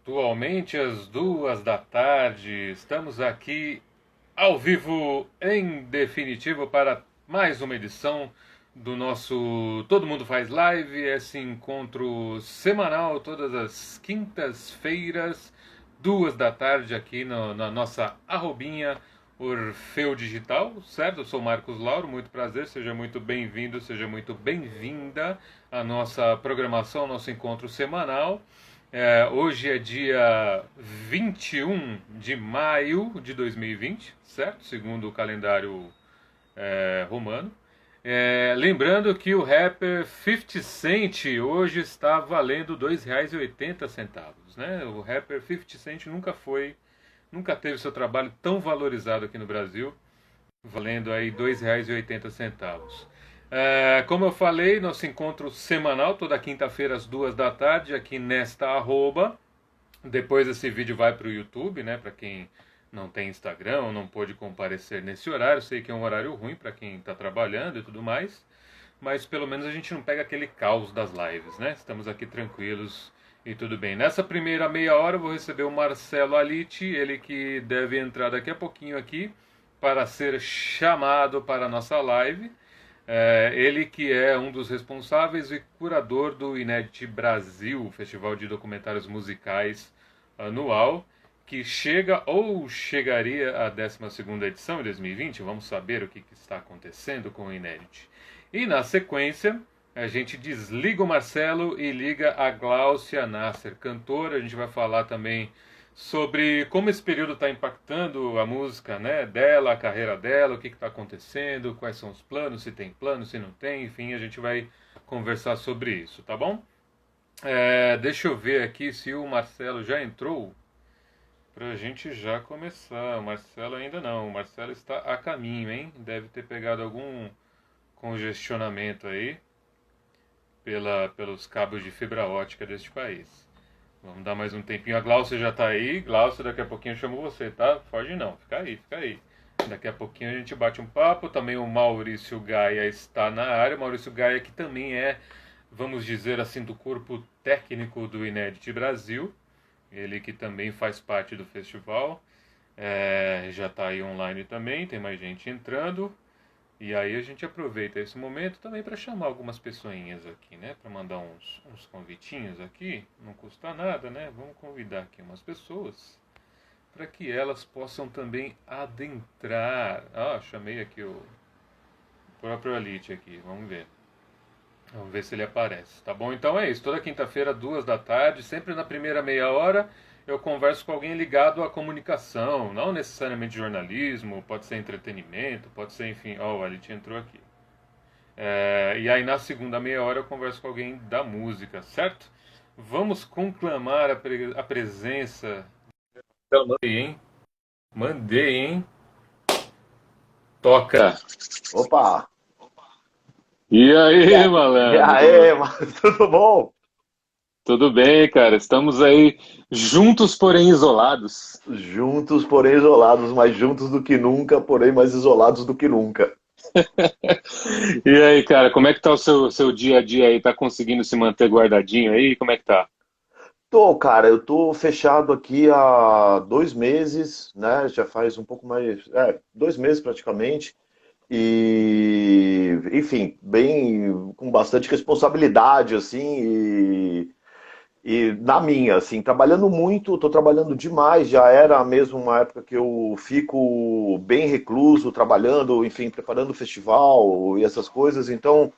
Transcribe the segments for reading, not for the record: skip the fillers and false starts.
Pontualmente às 2 da tarde, estamos aqui ao vivo em definitivo para mais uma edição do nosso Todo Mundo Faz Live, esse encontro semanal todas as quintas-feiras, 2 da tarde aqui na nossa arrobinha Orfeu Digital, certo? Eu sou Marcos Lauro, muito prazer, seja muito bem-vindo, seja muito bem-vinda à nossa programação, nosso encontro semanal. Hoje é dia 21 de maio de 2020, certo? Segundo o calendário romano. Lembrando que o rapper 50 Cent hoje está valendo R$ 2,80, né? O rapper 50 Cent nunca teve seu trabalho tão valorizado aqui no Brasil, valendo aí R$ 2,80. Como eu falei, nosso encontro semanal, toda quinta-feira às 2 da tarde, aqui nesta arroba. Depois esse vídeo vai para o YouTube, né? Para quem não tem Instagram ou não pôde comparecer nesse horário. Sei que é um horário ruim para quem está trabalhando e tudo mais. Mas pelo menos a gente não pega aquele caos das lives, né? Estamos aqui tranquilos e tudo bem. Nessa primeira meia hora eu vou receber o Marcelo Alite, ele que deve entrar daqui a pouquinho aqui para ser chamado para a nossa live. Ele que é um dos responsáveis e curador do Inédit Brasil, Festival de Documentários Musicais anual, que chega ou chegaria à 12ª edição em 2020. Vamos saber o que está acontecendo com o Inédit. E na sequência, a gente desliga o Marcelo e liga a Gláucia Nasser, cantora. A gente vai falar também sobre como esse período está impactando a música, né, dela, a carreira dela, o que está acontecendo, quais são os planos, se tem plano, se não tem, enfim, a gente vai conversar sobre isso, tá bom? Deixa eu ver aqui se o Marcelo já entrou para a gente já começar. O Marcelo ainda não, o Marcelo está a caminho, hein? Deve ter pegado algum congestionamento aí pelos cabos de fibra ótica deste país. Vamos dar mais um tempinho. A Glaucia já tá aí. Glaucia, daqui a pouquinho eu chamo você, tá? Foge não. Fica aí, fica aí. Daqui a pouquinho a gente bate um papo. Também o Maurício Gaia está na área. O Maurício Gaia que também é, vamos dizer assim, do corpo técnico do Inédit Brasil. Ele que também faz parte do festival. Já está aí online também. Tem mais gente entrando. E aí a gente aproveita esse momento também para chamar algumas pessoinhas aqui, né? Para mandar uns convitinhos aqui, não custa nada, né? Vamos convidar aqui umas pessoas para que elas possam também adentrar. Chamei aqui o próprio Alite aqui, vamos ver. Vamos ver se ele aparece, tá bom? Então é isso, toda quinta-feira, 2 da tarde, sempre na primeira meia hora, eu converso com alguém ligado à comunicação, não necessariamente jornalismo, pode ser entretenimento, pode ser, enfim, o Alit entrou aqui. E aí na segunda meia hora eu converso com alguém da música, certo? Vamos conclamar a presença. Então, mandei, hein? Mandei, hein? Toca! Opa! E E aí, a- e malandro? aí, mano, tudo bom? Tudo bem, cara? Estamos aí juntos, porém isolados. Juntos, porém isolados, mais juntos do que nunca, porém mais isolados do que nunca. E aí, cara, como é que tá o seu dia a dia aí? Tá conseguindo se manter guardadinho aí? Como é que tá? Tô, cara, eu tô fechado aqui há 2 meses, né? Já faz um pouco mais, 2 meses praticamente. E, enfim, bem, com bastante responsabilidade, assim, e na minha, assim, trabalhando muito, tô trabalhando demais, já era mesmo uma época que eu fico bem recluso, trabalhando, enfim, preparando o festival e essas coisas, então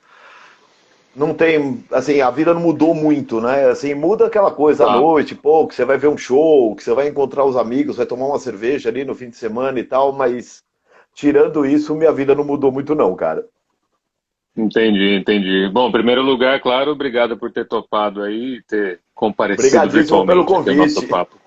não tem, assim, a vida não mudou muito, né? Assim, muda aquela coisa à Tá. noite, pô, que você vai ver um show, que você vai encontrar os amigos, vai tomar uma cerveja ali no fim de semana e tal, mas tirando isso, minha vida não mudou muito não, cara. Entendi, entendi. Bom, em primeiro lugar, claro, obrigado por ter topado aí, ter comparecido Obrigadíssimo pelo virtualmente aqui ao nosso convite. papo.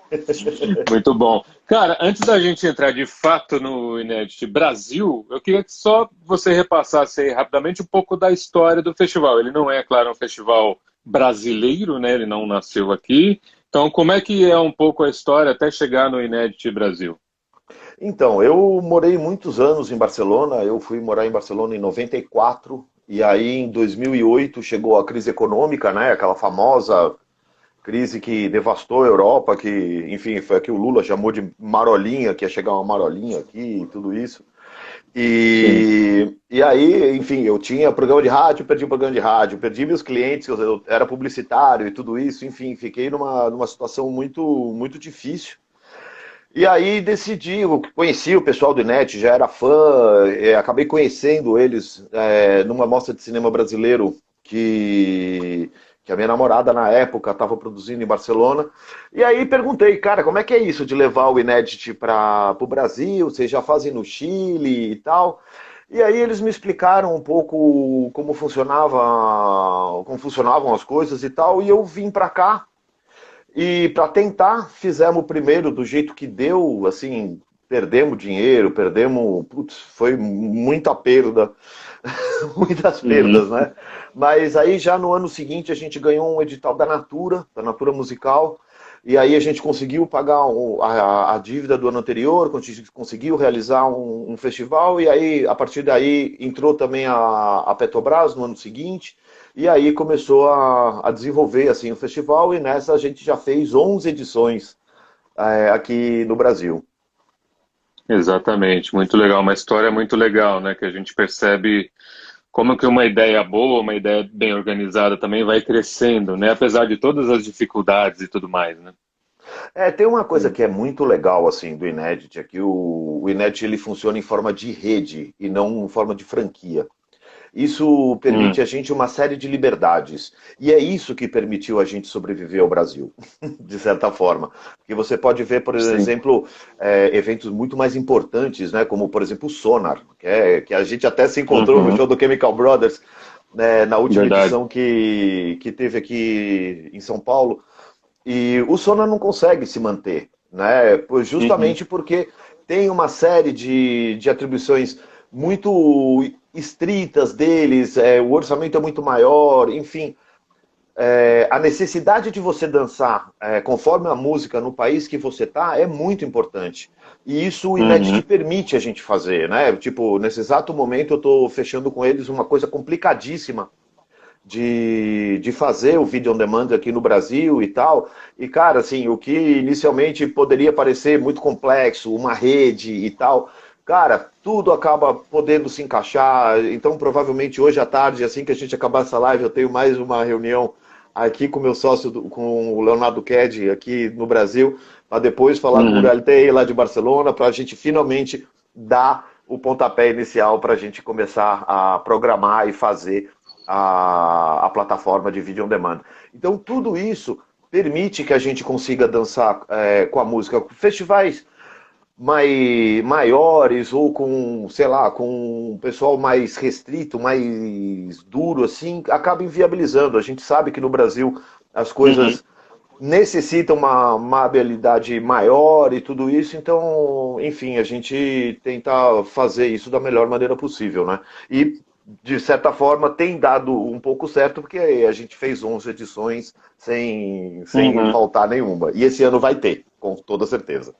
Muito bom. Cara, antes da gente entrar de fato no Inédit Brasil, eu queria que só você repassasse aí rapidamente um pouco da história do festival. Ele não é, claro, um festival brasileiro, né? Ele não nasceu aqui. Então, como é que é um pouco a história até chegar no Inédit Brasil? Então, eu morei muitos anos em Barcelona. Eu fui morar em Barcelona em 94 e aí em 2008 chegou a crise econômica, né? Aquela famosa crise que devastou a Europa, que, enfim, foi a que o Lula chamou de marolinha, que ia chegar uma marolinha aqui e tudo isso. Sim. E aí, enfim, eu tinha programa de rádio, perdi o programa de rádio, perdi meus clientes, eu era publicitário e tudo isso, enfim, fiquei numa situação muito difícil. E aí decidi, eu conheci o pessoal do INET, já era fã, acabei conhecendo eles numa mostra de cinema brasileiro que a minha namorada na época estava produzindo em Barcelona. E aí perguntei, cara, como é que é isso de levar o Inédit para o Brasil? Vocês já fazem no Chile e tal? E aí eles me explicaram um pouco como funcionavam as coisas e tal, e eu vim para cá e para tentar, fizemos o primeiro do jeito que deu, assim, perdemos dinheiro, putz, foi muita perda, muitas perdas, Uhum. né? Mas aí já no ano seguinte a gente ganhou um edital da Natura Musical, e aí a gente conseguiu pagar a dívida do ano anterior, conseguiu realizar um festival, e aí a partir daí entrou também a Petrobras no ano seguinte, e aí começou a desenvolver assim o festival, e nessa a gente já fez 11 edições aqui no Brasil. Exatamente, muito legal. Uma história muito legal, né? Que a gente percebe como que uma ideia boa, uma ideia bem organizada também vai crescendo, né? Apesar de todas as dificuldades e tudo mais, né? Tem uma coisa Hum. que é muito legal assim do Inédit, é que o Inédit ele funciona em forma de rede e não em forma de franquia. Isso permite Hum. a gente uma série de liberdades. E é isso que permitiu a gente sobreviver ao Brasil, de certa forma. Porque você pode ver, por Sim. exemplo, eventos muito mais importantes, né? Como, por exemplo, o Sonar, que a gente até se encontrou no Uhum. show do Chemical Brothers, né, na última Verdade. edição que teve aqui em São Paulo. E o Sonar não consegue se manter, né? Uhum. Justamente porque tem uma série de atribuições muito estritas deles, o orçamento é muito maior, enfim, a necessidade de você dançar conforme a música no país que você tá é muito importante. E isso o Inédit Uhum. permite a gente fazer, né? Tipo, nesse exato momento eu estou fechando com eles uma coisa complicadíssima de fazer o vídeo on demand aqui no Brasil e tal. E, cara, assim, o que inicialmente poderia parecer muito complexo, uma rede e tal, cara, tudo acaba podendo se encaixar. Então, provavelmente hoje à tarde, assim que a gente acabar essa live, eu tenho mais uma reunião aqui com o meu sócio, com o Leonardo Ked, aqui no Brasil, para depois falar com o Uhum. Realtei lá de Barcelona, para a gente finalmente dar o pontapé inicial para a gente começar a programar e fazer a plataforma de vídeo on demand. Então, tudo isso permite que a gente consiga dançar com a música. Festivais maiores ou com, sei lá, com um pessoal mais restrito, mais duro, assim, acaba inviabilizando. A gente sabe que no Brasil as Uhum. coisas necessitam uma habilidade maior e tudo isso, então, enfim, a gente tenta fazer isso da melhor maneira possível, né? E, de certa forma, tem dado um pouco certo, porque a gente fez 11 edições sem Uhum. faltar nenhuma. E esse ano vai ter, com toda certeza.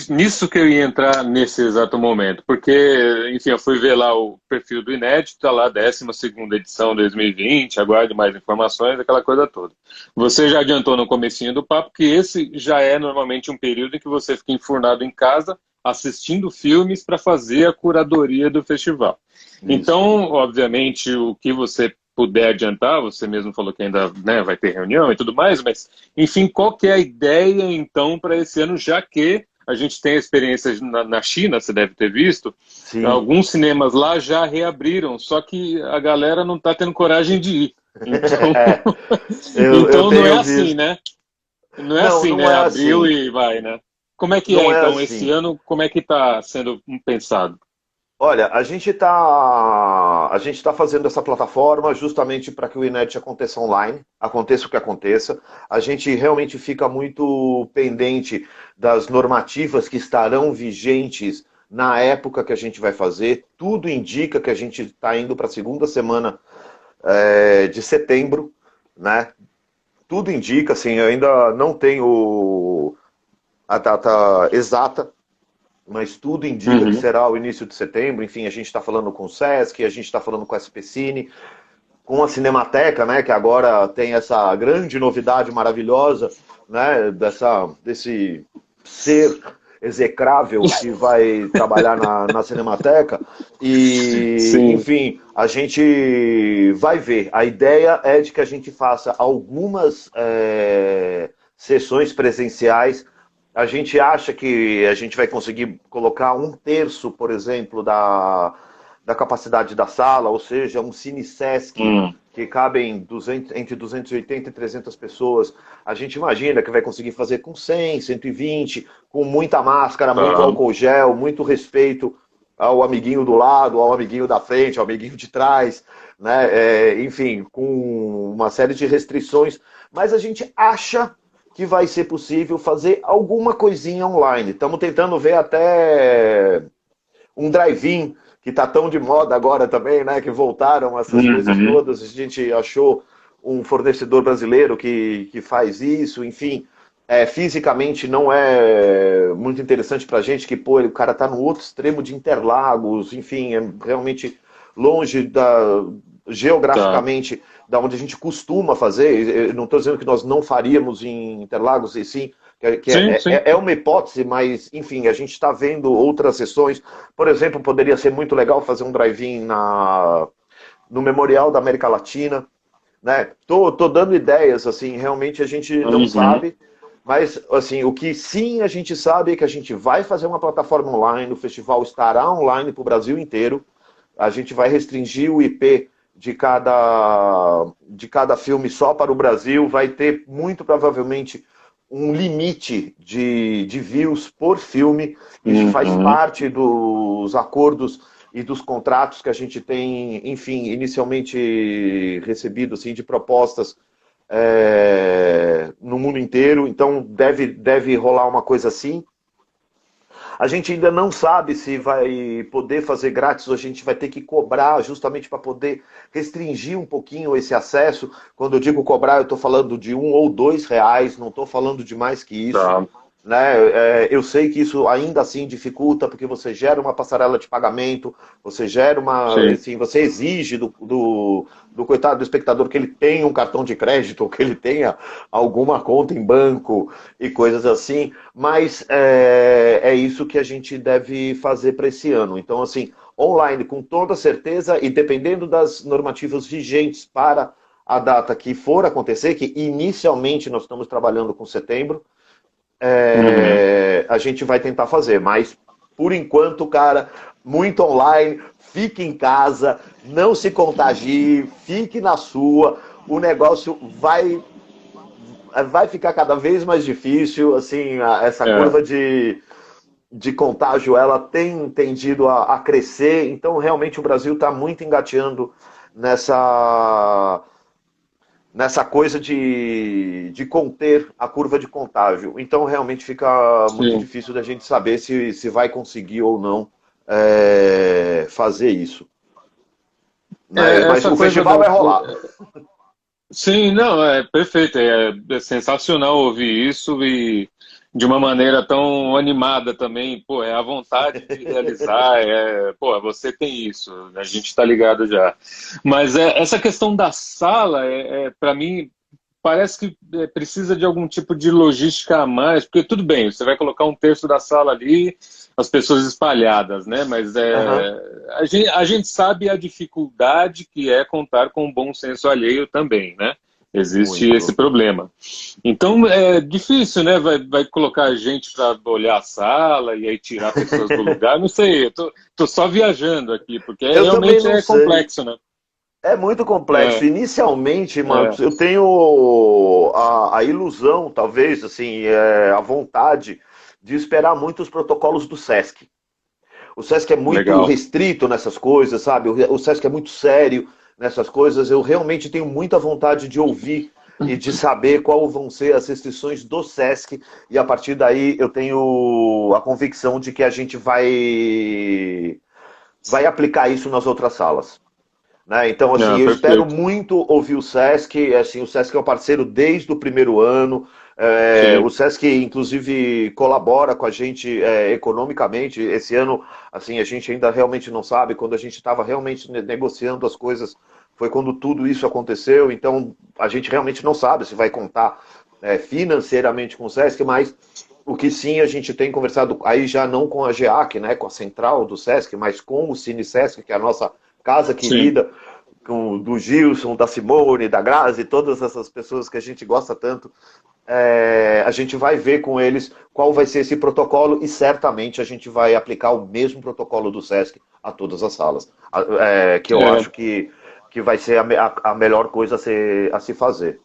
Nisso que eu ia entrar nesse exato momento, porque, enfim, eu fui ver lá o perfil do Inédito, tá lá, 12ª edição 2020, aguarde mais informações, aquela coisa toda. Você já adiantou no comecinho do papo que esse já é normalmente um período em que você fica enfurnado em casa, assistindo filmes para fazer a curadoria do festival. Isso. Então, obviamente, o que você puder adiantar, você mesmo falou que ainda, né, vai ter reunião e tudo mais, mas enfim, qual que é a ideia, então, para esse ano, já que a gente tem a experiência na China, você deve ter visto, Sim. alguns cinemas lá já reabriram, só que a galera não está tendo coragem de ir. Então, Eu então não é tenho assim, visto. né? Não é Não, assim, não né? é Abriu assim. e vai, né? Como é que é, Não é então, esse assim. ano, como é que está sendo pensado? Olha, a gente tá fazendo essa plataforma justamente para que o Inet aconteça online, aconteça o que aconteça. A gente realmente fica muito pendente das normativas que estarão vigentes na época que a gente vai fazer. Tudo indica que a gente está indo para a segunda semana de setembro, né? Tudo indica, assim, eu ainda não tenho a data exata, mas tudo indica que Uhum. será o início de setembro. Enfim, a gente está falando com o SESC, a gente está falando com a SPCine, com a Cinemateca, né, que agora tem essa grande novidade maravilhosa, né, desse ser execrável que vai trabalhar na Cinemateca. E, Sim. enfim, a gente vai ver. A ideia é de que a gente faça algumas sessões presenciais. A gente acha que a gente vai conseguir colocar 1/3, por exemplo, da capacidade da sala, ou seja, um cine-sesc que cabem entre 280 e 300 pessoas. A gente imagina que vai conseguir fazer com 100, 120, com muita máscara, muito álcool gel, muito respeito ao amiguinho do lado, ao amiguinho da frente, ao amiguinho de trás, né? Enfim, com uma série de restrições. Mas a gente acha que vai ser possível fazer alguma coisinha online. Estamos tentando ver até um drive-in, que está tão de moda agora também, né? Que voltaram essas coisas todas. A gente achou um fornecedor brasileiro que faz isso, enfim. Fisicamente não é muito interessante para a gente, que pô, o cara está no outro extremo de Interlagos, enfim, é realmente longe geograficamente da onde a gente costuma fazer. Eu não estou dizendo que nós não faríamos em Interlagos, e sim, Sim. é uma hipótese, mas, enfim, a gente está vendo outras sessões. Por exemplo, poderia ser muito legal fazer um drive-in no Memorial da América Latina, né? Tô dando ideias, assim, realmente a gente não sabe, mas, assim, o que sim a gente sabe é que a gente vai fazer uma plataforma online, o festival estará online para o Brasil inteiro, a gente vai restringir o IP de cada filme só para o Brasil, vai ter muito provavelmente um limite de views por filme. Isso faz parte dos acordos e dos contratos que a gente tem, enfim, inicialmente recebido assim, de propostas no mundo inteiro. Então deve rolar uma coisa assim. A gente ainda não sabe se vai poder fazer grátis ou a gente vai ter que cobrar justamente para poder restringir um pouquinho esse acesso. Quando eu digo cobrar, eu estou falando de R$ 1 ou R$ 2, não estou falando de mais que isso. Né? Eu sei que isso ainda assim dificulta, porque você gera uma passarela de pagamento, você gera assim, você exige do coitado do espectador que ele tenha um cartão de crédito, ou que ele tenha alguma conta em banco e coisas assim, mas é isso que a gente deve fazer para esse ano. Então, assim, online com toda certeza, e dependendo das normativas vigentes para a data que for acontecer, que inicialmente nós estamos trabalhando com setembro, a gente vai tentar fazer, mas por enquanto, cara, muito online, fique em casa, não se contagie, fique na sua, o negócio vai ficar cada vez mais difícil, assim, essa curva de contágio, ela tem tendido a crescer, então realmente o Brasil está muito engateando nessa coisa de conter a curva de contágio. Então, realmente fica muito difícil da gente saber se vai conseguir ou não fazer isso. Mas o festival vai rolar. Sim, não, é perfeito. É sensacional ouvir isso e de uma maneira tão animada também. Pô, é a vontade de realizar. Pô, você tem isso, a gente está ligado já. Mas essa questão da sala, para mim, parece que precisa de algum tipo de logística a mais, porque tudo bem, você vai colocar 1/3 da sala ali, as pessoas espalhadas, né? Mas a gente sabe a dificuldade que é contar com o bom senso alheio também, né? Existe esse problema. Então é difícil, né? Vai colocar gente para olhar a sala e aí tirar pessoas do lugar. Não sei, eu tô só viajando aqui, porque realmente é complexo, né? É muito complexo. Inicialmente, mano, eu tenho a ilusão, talvez, assim, a vontade de esperar muito os protocolos do Sesc. O Sesc é muito restrito nessas coisas, sabe? O Sesc é muito sério nessas coisas. Eu realmente tenho muita vontade de ouvir e de saber quais vão ser as restrições do Sesc. E a partir daí eu tenho a convicção de que a gente vai aplicar isso nas outras salas. Né? Então, assim, eu espero muito ouvir o Sesc. Assim, o Sesc é um parceiro desde o primeiro ano. O Sesc, inclusive, colabora com a gente economicamente. Esse ano, assim, a gente ainda realmente não sabe. Quando a gente estava realmente negociando as coisas, foi quando tudo isso aconteceu, então a gente realmente não sabe se vai contar financeiramente com o Sesc, mas o que sim a gente tem conversado, aí já não com a GEAC, né, com a central do Sesc, mas com o Cine Sesc, que é a nossa casa Sim. querida, do Gilson, da Simone, da Grazi, todas essas pessoas que a gente gosta tanto, a gente vai ver com eles qual vai ser esse protocolo e certamente a gente vai aplicar o mesmo protocolo do Sesc a todas as salas, que eu acho que vai ser a melhor coisa a se fazer.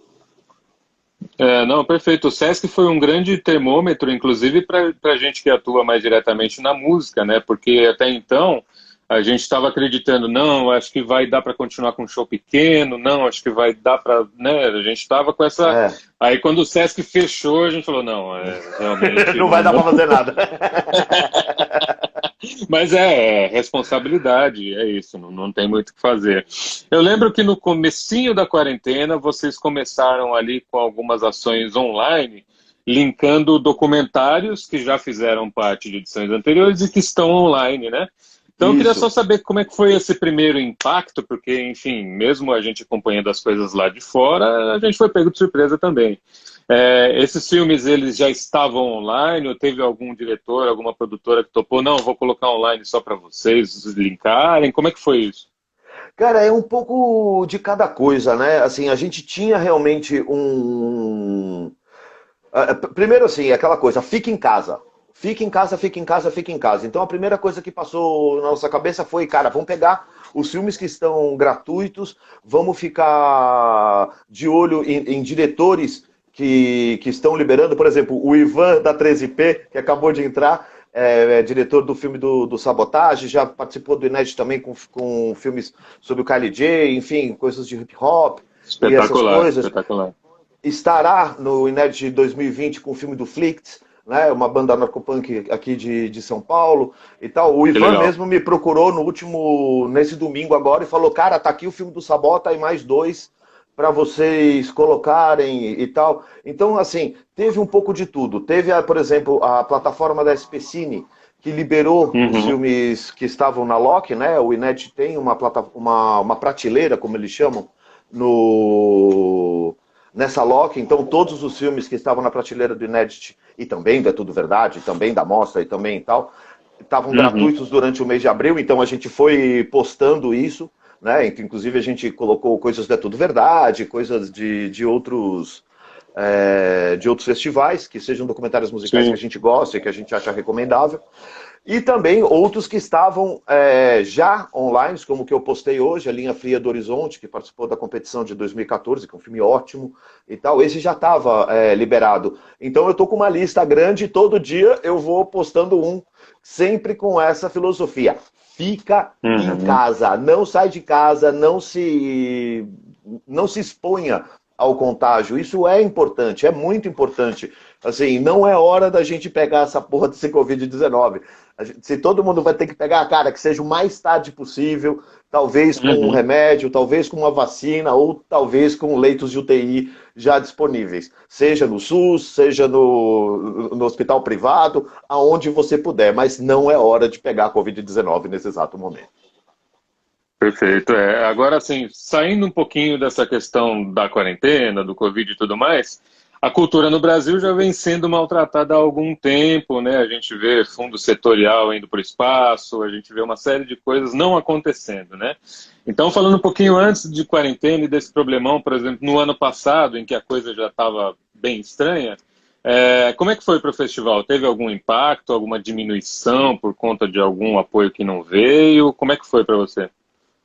Não, perfeito. O Sesc foi um grande termômetro, inclusive para a gente que atua mais diretamente na música, né? Porque até então a gente estava acreditando, não, acho que vai dar para continuar com um show pequeno, não, acho que vai dar para, né? A gente estava com essa. É, Aí quando o Sesc fechou, a gente falou, não, realmente não vai dar não. para fazer nada. Mas é responsabilidade, é isso, não tem muito o que fazer. Eu lembro que no comecinho da quarentena, vocês começaram ali com algumas ações online, linkando documentários que já fizeram parte de edições anteriores e que estão online, né? Então eu queria só Isso. saber como é que foi esse primeiro impacto, porque, enfim, mesmo a gente acompanhando as coisas lá de fora, a gente foi pego de surpresa também. Esses filmes, eles já estavam online, ou teve algum diretor, alguma produtora que topou, não, vou colocar online só para vocês linkarem, como é que foi isso? Cara, é um pouco de cada coisa, né? Assim, a gente tinha realmente um. Primeiro, assim, aquela coisa, fica em casa. Fica em casa, fica em casa, fica em casa. Então a primeira coisa que passou na nossa cabeça foi, cara, vamos pegar os filmes que estão gratuitos, vamos ficar de olho em diretores que estão liberando. Por exemplo, o Ivan da 13P, que acabou de entrar, é diretor do filme do Sabotage, já participou do Inédito também com filmes sobre o Kylie J, enfim, coisas de hip hop e essas Espetacular, coisas. espetacular. Estará no Inédito de 2020 com o filme do Flicts, né, uma banda narcopunk aqui de São Paulo e tal. O Que Ivan legal. mesmo me procurou nesse domingo agora e falou, cara, tá aqui o filme do Sabota e mais dois para vocês colocarem e tal. Então, assim, teve um pouco de tudo. Teve, por exemplo, a plataforma da SPCine, que liberou os Uhum, filmes que estavam na Loki, né? O Inet tem uma prateleira, como eles chamam, no nessa Loki, então todos os filmes que estavam na prateleira do Inédit, e também do É Tudo Verdade, também da Mostra e também e tal, estavam uhum. gratuitos durante o mês de abril, então a gente foi postando isso, né? Inclusive a gente colocou coisas do É Tudo Verdade, coisas de outros festivais, que sejam documentários musicais que a Sim. gente gosta e que a gente acha recomendável. E também outros que estavam já online, como o que eu postei hoje, a Linha Fria do Horizonte, que participou da competição de 2014, que é um filme ótimo e tal. Esse já estava liberado. Então eu estou com uma lista grande e todo dia eu vou postando um, sempre com essa filosofia. Fica em Uhum. casa, não sai de casa, não se exponha ao contágio. Isso é importante, é muito importante. Assim, não é hora da gente pegar essa porra desse Covid-19. Se todo mundo vai ter que pegar, cara, que seja o mais tarde possível, talvez com um Uhum. remédio, talvez com uma vacina, ou talvez com leitos de UTI já disponíveis. Seja no SUS, seja no hospital privado, aonde você puder, mas não é hora de pegar a Covid-19 nesse exato momento. Perfeito. Agora, assim, saindo um pouquinho dessa questão da quarentena, do Covid e tudo mais, a cultura no Brasil já vem sendo maltratada há algum tempo, né? A gente vê fundo setorial indo para o espaço, a gente vê uma série de coisas não acontecendo, né? Então, falando um pouquinho antes de quarentena e desse problemão, por exemplo, no ano passado, em que a coisa já estava bem estranha, como é que foi para o festival? Teve algum impacto, alguma diminuição por conta de algum apoio que não veio? Como é que foi para você?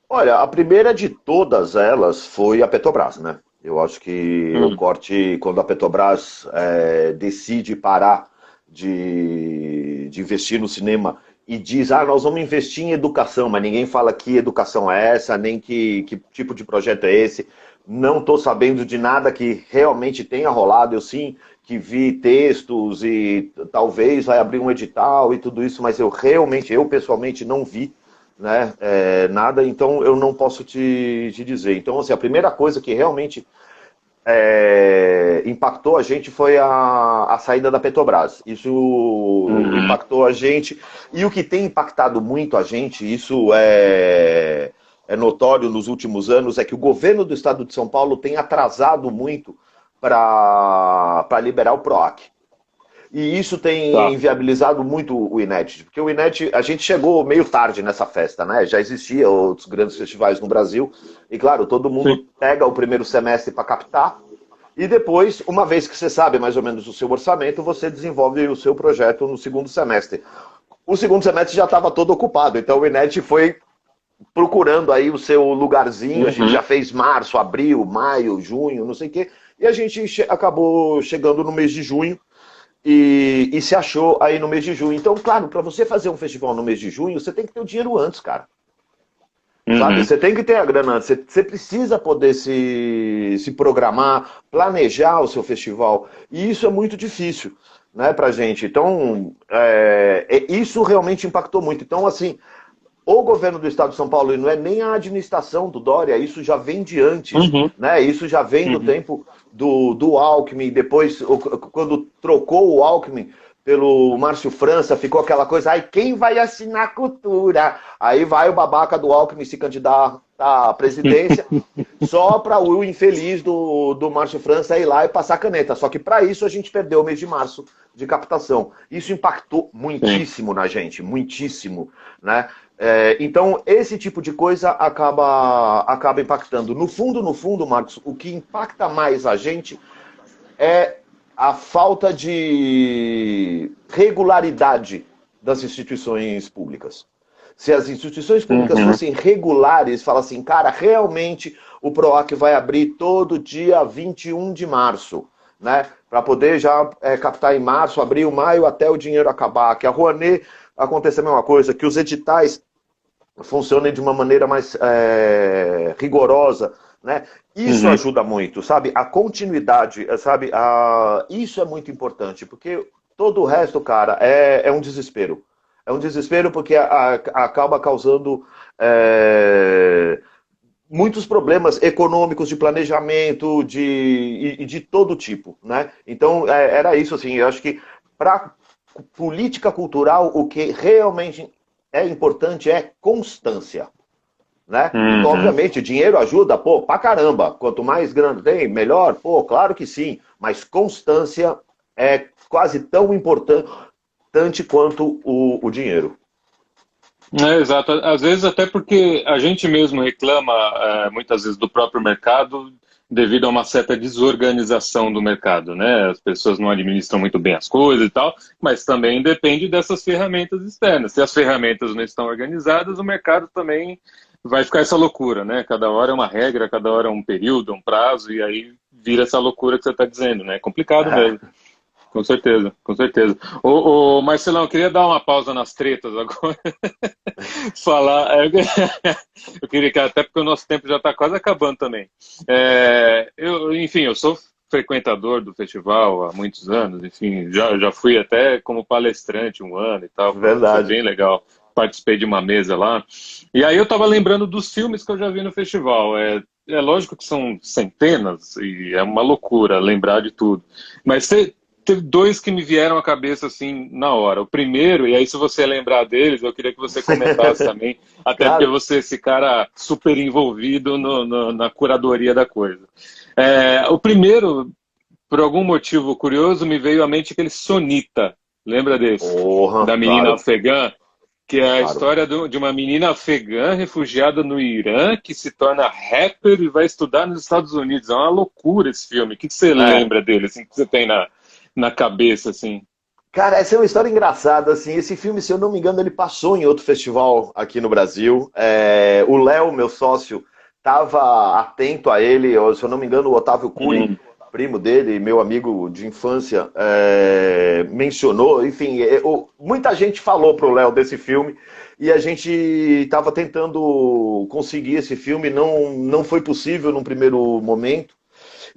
Olha, a primeira de todas elas foi a Petrobras, né? Eu acho que o Hum, corte, quando a Petrobras decide parar de investir no cinema e diz, nós vamos investir em educação, mas ninguém fala que educação é essa, nem que tipo de projeto é esse. Não estou sabendo de nada que realmente tenha rolado. Eu sim que vi textos e talvez vai abrir um edital e tudo isso, mas eu pessoalmente não vi, né, nada, então eu não posso te dizer. Então, assim, a primeira coisa que realmente impactou a gente foi a saída da Petrobras. Isso uhum, impactou a gente. E o que tem impactado muito a gente, isso é notório nos últimos anos é que o governo do estado de São Paulo tem atrasado muito para liberar o PROAC. E isso tem inviabilizado muito o Inédit, porque o Inédit, a gente chegou meio tarde nessa festa, né? Já existia outros grandes festivais no Brasil, e claro, todo mundo pega o primeiro semestre para captar, e depois, uma vez que você sabe mais ou menos o seu orçamento, você desenvolve o seu projeto no segundo semestre. O segundo semestre já estava todo ocupado, então o Inédit foi procurando aí o seu lugarzinho, a gente já fez março, abril, maio, junho, não sei o quê, e a gente acabou chegando no mês de junho, e se achou aí no mês de junho. Então, claro, para você fazer um festival no mês de junho, você tem que ter o dinheiro antes, cara. Sabe? Você tem que ter a grana antes. Você precisa poder se programar, planejar o seu festival. E isso é muito difícil, né, pra gente. Então, isso realmente impactou muito. Então, assim, o governo do estado de São Paulo, e não é nem a administração do Dória, isso já vem de antes, né? Isso já vem do tempo do Alckmin, depois, quando trocou o Alckmin pelo Márcio França, ficou aquela coisa, ai, quem vai assinar cultura? Aí vai o babaca do Alckmin se candidatar à presidência, só para o infeliz do Márcio França ir lá e passar caneta. Só que para isso a gente perdeu o mês de março de captação. Isso impactou muitíssimo na gente, muitíssimo, né? Então, esse tipo de coisa acaba impactando. No fundo, Marcos, o que impacta mais a gente é a falta de regularidade das instituições públicas. Se as instituições públicas fossem regulares, fala assim, cara, realmente o PROAC vai abrir todo dia 21 de março, né? Para poder já captar em março, abril, maio, até o dinheiro acabar. Que a Rouanet aconteça a mesma coisa, que os editais funcionem de uma maneira mais rigorosa, né? Isso ajuda muito, sabe? A continuidade, sabe? Isso é muito importante, porque todo o resto, cara, é um desespero. É um desespero porque acaba causando muitos problemas econômicos, de planejamento, de todo tipo, né? Então, era isso, assim, eu acho que para política cultural, o que realmente é importante é constância, né? Obviamente, dinheiro ajuda, pô, pra caramba. Quanto mais grana tem, melhor, pô, claro que sim. Mas constância é quase tão importante quanto o dinheiro. Exato. Às vezes até porque a gente mesmo reclama, muitas vezes, do próprio mercado devido a uma certa desorganização do mercado, né? As pessoas não administram muito bem as coisas e tal, mas também depende dessas ferramentas externas. Se as ferramentas não estão organizadas, o mercado também vai ficar essa loucura, né? Cada hora é uma regra, cada hora é um período, um prazo, e aí vira essa loucura que você está dizendo, né? É complicado mesmo. Com certeza, com certeza. Ô, Marcelão, eu queria dar uma pausa nas tretas agora. Falar. Eu queria que, até porque o nosso tempo já está quase acabando também. Enfim, eu sou frequentador do festival há muitos anos, enfim, já fui até como palestrante um ano e tal. Verdade. Foi bem legal. Participei de uma mesa lá. E aí eu estava lembrando dos filmes que eu já vi no festival. É lógico que são centenas, e é uma loucura lembrar de tudo. Mas teve dois que me vieram à cabeça assim na hora. O primeiro, e aí se você lembrar deles, eu queria que você comentasse também, até claro. Porque você é esse cara super envolvido na curadoria da coisa. O primeiro, por algum motivo curioso, me veio à mente aquele Sonita. Lembra desse? Da menina claro. Afegã? Que é a história de uma menina afegã refugiada no Irã que se torna rapper e vai estudar nos Estados Unidos. É uma loucura esse filme. O que você lembra dele, assim, que você tem na cabeça, assim? Cara, essa é uma história engraçada, assim. Esse filme, se eu não me engano, ele passou em outro festival aqui no Brasil. O Léo, meu sócio, estava atento a ele. Se eu não me engano, o Otávio Cury, primo dele, meu amigo de infância, mencionou. Enfim, muita gente falou pro Léo desse filme e a gente estava tentando conseguir esse filme. Não foi possível num primeiro momento.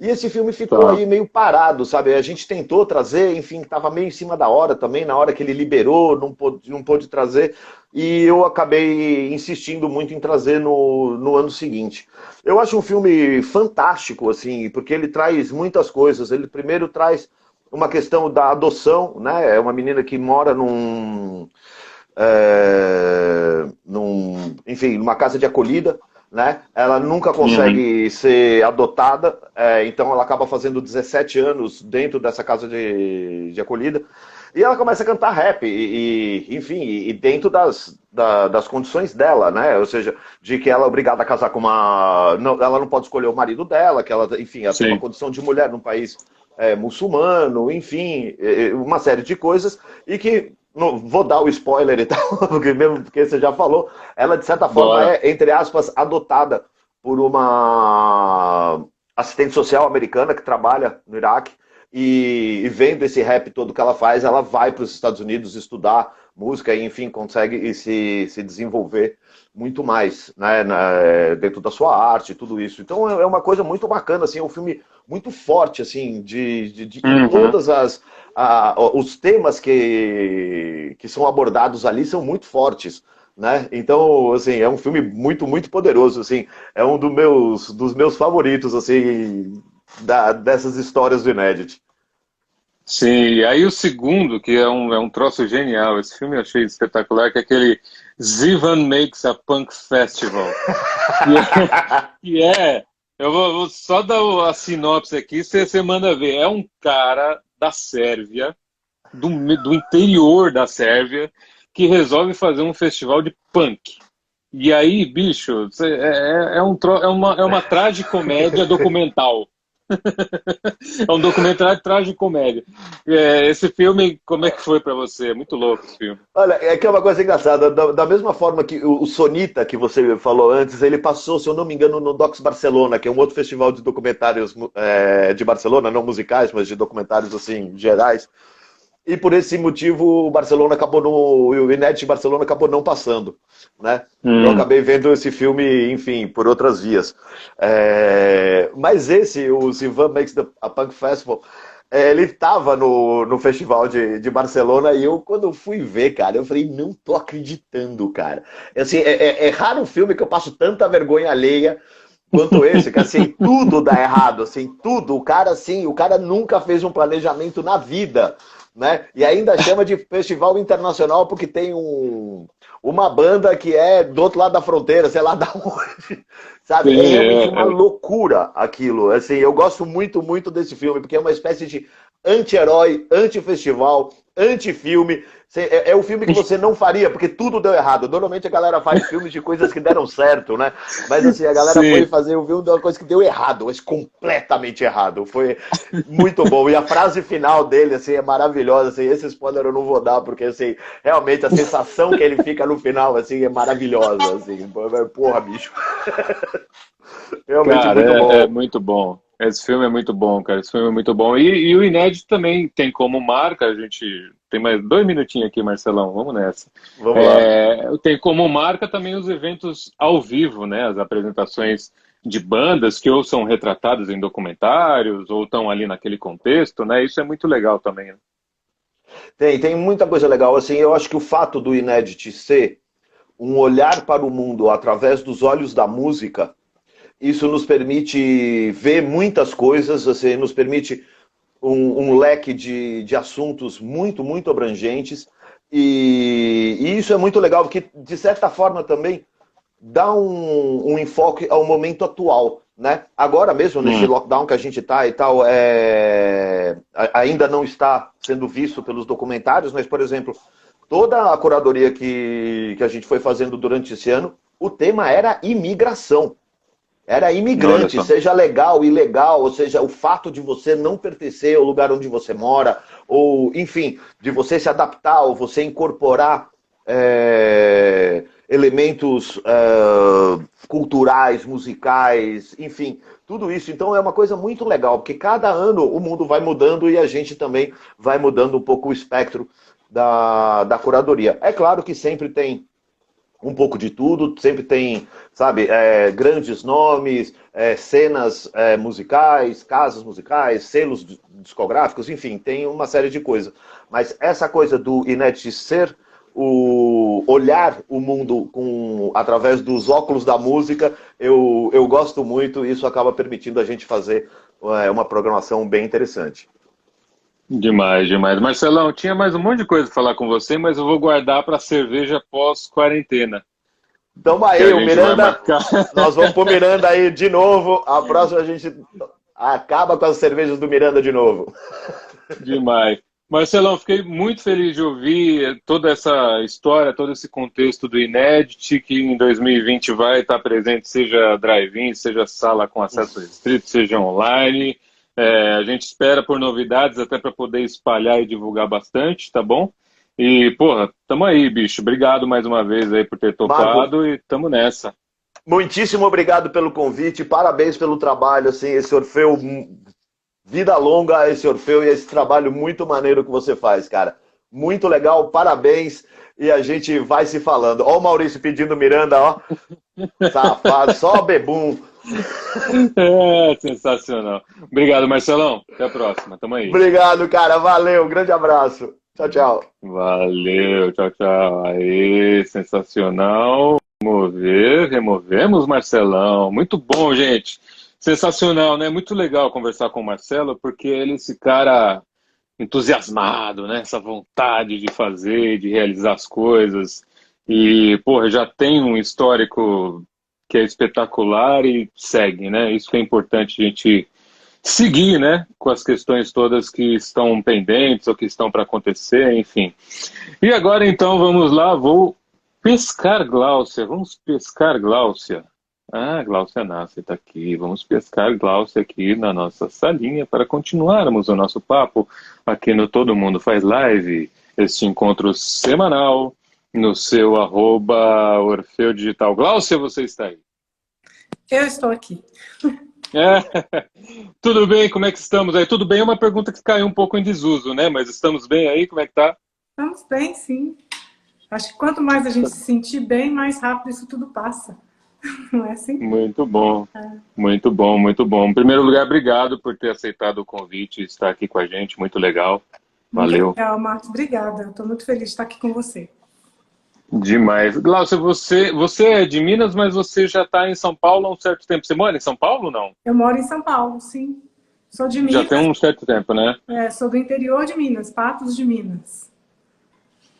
E esse filme ficou aí meio parado, sabe? A gente tentou trazer, enfim, estava meio em cima da hora também, na hora que ele liberou, não pôde trazer, e eu acabei insistindo muito em trazer no ano seguinte. Eu acho um filme fantástico, assim, porque ele traz muitas coisas. Ele primeiro traz uma questão da adoção, né? É uma menina que mora enfim, numa casa de acolhida, né? Ela nunca consegue ser adotada, então ela acaba fazendo 17 anos dentro dessa casa de acolhida. E ela começa a cantar rap, enfim, e dentro das condições dela, né? Ou seja, de que ela é obrigada a casar com uma. Não, ela não pode escolher o marido dela, que ela, enfim, ela tem uma Sim. condição de mulher num país muçulmano, enfim, uma série de coisas, e que. Não, vou dar o spoiler e tal, porque você já falou, ela de certa forma Bora. é, entre aspas, adotada por uma assistente social americana que trabalha no Iraque, e vendo esse rap todo que ela faz, ela vai para os Estados Unidos estudar música e, enfim, consegue se desenvolver muito mais, né, dentro da sua arte e tudo isso. Então é uma coisa muito bacana, assim, é um filme muito forte, assim, em Uhum. todas os temas que são abordados ali são muito fortes, né? Então, assim, é um filme muito, muito poderoso, assim, é um dos meus favoritos, assim, dessas histórias do Inédit. Sim, e aí o segundo, que é um troço genial, esse filme eu achei espetacular, que é aquele Zivan Makes a Punk Festival. Que é, eu vou só dar a sinopse aqui, você manda ver. É um cara da Sérvia, do interior da Sérvia, que resolve fazer um festival de punk. E aí, bicho, é uma tragicomédia documental. É um documentário de tragicomédia. Esse filme, como é que foi pra você? É muito louco esse filme. Olha, é que é uma coisa engraçada. Da mesma forma que o Sonita, que você falou antes, ele passou, se eu não me engano, no Docs Barcelona, que é um outro festival de documentários de Barcelona, não musicais, mas de documentários assim gerais. E por esse motivo o Barcelona acabou o Inédit de Barcelona acabou não passando, né? Eu Hum. acabei vendo esse filme, enfim, por outras vias. Mas esse, o Sivan Makes a Punk Festival, ele estava no festival de Barcelona e eu, quando fui ver, cara, eu falei, não tô acreditando, cara. Assim, é raro um filme que eu passo tanta vergonha alheia quanto esse, que assim, tudo dá errado, assim, tudo. O cara nunca fez um planejamento na vida, né? E ainda chama de festival internacional porque tem uma banda que é do outro lado da fronteira, sei lá da onde, sabe? É Sim, realmente uma loucura aquilo. Assim, eu gosto muito, muito desse filme, porque é uma espécie de anti-herói, anti-festival, anti-filme. É o filme que você não faria, porque tudo deu errado. Normalmente a galera faz filmes de coisas que deram certo, né? Mas assim, a galera foi sim. fazer o filme de uma coisa que deu errado, mas completamente errado. Foi muito bom. E a frase final dele, assim, é maravilhosa. Assim, esse spoiler eu não vou dar, porque assim, realmente a sensação que ele fica no final, assim, é maravilhosa. Assim, porra, bicho. Realmente Cara, muito é bom. muito bom. Esse filme é muito bom, cara. Esse filme é muito bom. E o Inédito também tem como marca, a gente tem mais 2 minutinhos aqui, Marcelão, vamos nessa. Vamos lá. Tem como marca também os eventos ao vivo, né? As apresentações de bandas que ou são retratadas em documentários ou estão ali naquele contexto, né? Isso é muito legal também, né? Tem muita coisa legal. Assim, eu acho que o fato do Inédit ser um olhar para o mundo através dos olhos da música, isso nos permite ver muitas coisas, assim, nos permite um leque de assuntos muito, muito abrangentes. E isso é muito legal, porque, de certa forma, também dá um enfoque ao momento atual. Né? Agora mesmo, nesse Hum. lockdown que a gente está e tal, ainda não está sendo visto pelos documentários, mas, por exemplo, toda a curadoria que a gente foi fazendo durante esse ano, o tema era imigração. Era Olha imigrante, só. seja legal, ilegal, ou seja, o fato de você não pertencer ao lugar onde você mora, ou, enfim, de você se adaptar, ou você incorporar elementos culturais, musicais, enfim, tudo isso. Então é uma coisa muito legal, porque cada ano o mundo vai mudando e a gente também vai mudando um pouco o espectro da curadoria. É claro que sempre tem um pouco de tudo, sempre tem, sabe, grandes nomes, cenas musicais, casas musicais, selos discográficos, enfim, tem uma série de coisas. Mas essa coisa do Inédit ser olhar o mundo através dos óculos da música, eu gosto muito e isso acaba permitindo a gente fazer uma programação bem interessante. Demais, demais. Marcelão, tinha mais um monte de coisa para falar com você, mas eu vou guardar para cerveja pós-quarentena. Tamo Que aí, a o gente vai Miranda. marcar. Nós vamos pro Miranda aí de novo. A próxima a gente acaba com as cervejas do Miranda de novo. Demais. Marcelão, fiquei muito feliz de ouvir toda essa história, todo esse contexto do Inédit, que em 2020 vai estar presente, seja drive-in, seja sala com acesso restrito, seja online. A gente espera por novidades até para poder espalhar e divulgar bastante, tá bom? E, porra, tamo aí, bicho. Obrigado mais uma vez aí por ter Marco, topado e tamo nessa. muitíssimo obrigado pelo convite, parabéns pelo trabalho, assim, esse Orfeu, vida longa a esse Orfeu e esse trabalho muito maneiro que você faz, cara. Muito legal, parabéns e a gente vai se falando. Ó o Maurício pedindo Miranda, ó, safado, só bebum. Sensacional. Obrigado, Marcelão. Até a próxima. Tamo aí. Obrigado, cara, valeu, grande abraço. Tchau, tchau. Valeu, tchau, tchau. Aí, sensacional. Removemos Marcelão. Muito bom, gente. Sensacional, né? Muito legal conversar com o Marcelo, porque ele é esse cara entusiasmado, né? Essa vontade de fazer, de realizar as coisas. E, porra, já tem um histórico que é espetacular e segue, né? Isso que é importante a gente seguir, né? Com as questões todas que estão pendentes ou que estão para acontecer, enfim. E agora, então, vamos lá. Vou pescar Gláucia. Vamos pescar Gláucia. Ah, Gláucia Nasser está aqui. Vamos pescar Gláucia aqui na nossa salinha para continuarmos o nosso papo aqui no Todo Mundo Faz Live. Este encontro semanal no seu @Orfeu Digital. Gláucia, você está aí? Eu estou aqui. Tudo bem? Como é que estamos aí? Tudo bem é uma pergunta que caiu um pouco em desuso, né? Mas estamos bem aí? Como é que tá? Estamos bem, sim. Acho que quanto mais a gente se sentir bem, mais rápido isso tudo passa. Não é assim? Muito bom, muito bom, muito bom. Em primeiro lugar, obrigado por ter aceitado o convite e estar aqui com a gente. Muito legal. Valeu. Muito legal, Marcos. Obrigada. Estou muito feliz de estar aqui com você. Demais. Glaucia, você é de Minas, mas você já está em São Paulo há um certo tempo. Você mora em São Paulo ou não? Eu moro em São Paulo, sim. Sou de Já Minas. tem um certo tempo, né? Sou do interior de Minas, Patos de Minas.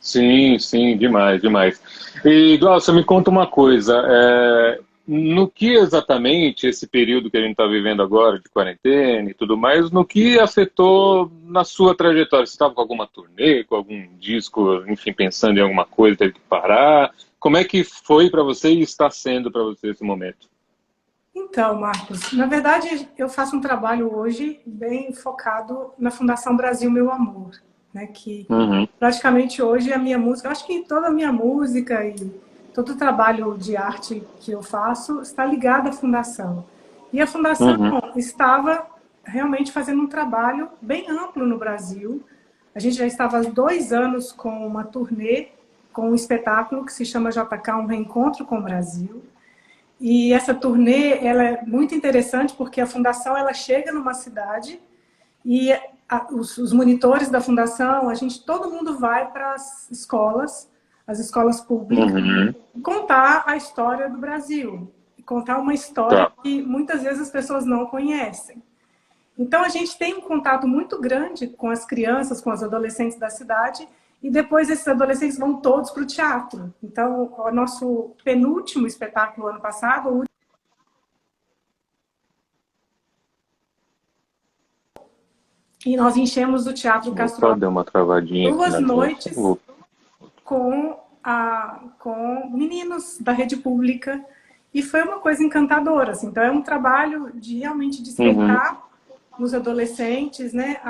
Sim, sim, demais, demais. E, Glaucia, me conta uma coisa. No que exatamente esse período que a gente está vivendo agora, de quarentena e tudo mais, no que afetou na sua trajetória? Você estava com alguma turnê, com algum disco, enfim, pensando em alguma coisa, teve que parar? Como é que foi para você e está sendo para você esse momento? Então, Marcos, na verdade, eu faço um trabalho hoje bem focado na Fundação Brasil Meu Amor, né? Que praticamente hoje a minha música, eu acho que toda a minha música e todo o trabalho de arte que eu faço está ligado à Fundação. E a Fundação estava realmente fazendo um trabalho bem amplo no Brasil. A gente já estava há 2 anos com uma turnê, com um espetáculo que se chama JK, um reencontro com o Brasil. E essa turnê, ela é muito interessante porque a Fundação ela chega numa cidade e os monitores da Fundação, todo mundo vai para as escolas públicas, contar a história do Brasil. Contar uma história que muitas vezes as pessoas não conhecem. Então a gente tem um contato muito grande com as crianças, com os adolescentes da cidade, e depois esses adolescentes vão todos para o teatro. Então, o nosso penúltimo espetáculo ano passado, e nós enchemos o Teatro Castro Só deu uma travadinha 2 noites com meninos da rede pública, e foi uma coisa encantadora. Assim. Então, é um trabalho de realmente despertar nos adolescentes, né,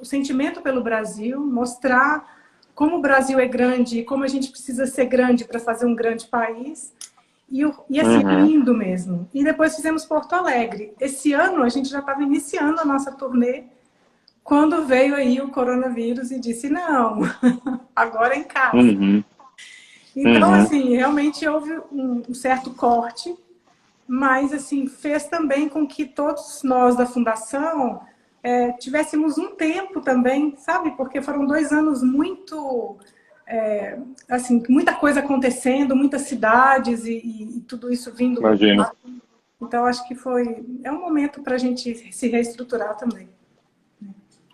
o sentimento pelo Brasil, mostrar como o Brasil é grande e como a gente precisa ser grande para fazer um grande país. E assim, lindo mesmo. E depois fizemos Porto Alegre. Esse ano a gente já estava iniciando a nossa turnê quando veio aí o coronavírus e disse, não, agora é em casa. Então, assim, realmente houve um certo corte, mas assim, fez também com que todos nós da Fundação tivéssemos um tempo também, sabe? Porque foram 2 anos muito, assim, muita coisa acontecendo, muitas cidades e tudo isso vindo. Imagina. Então, acho que é um momento para a gente se reestruturar também.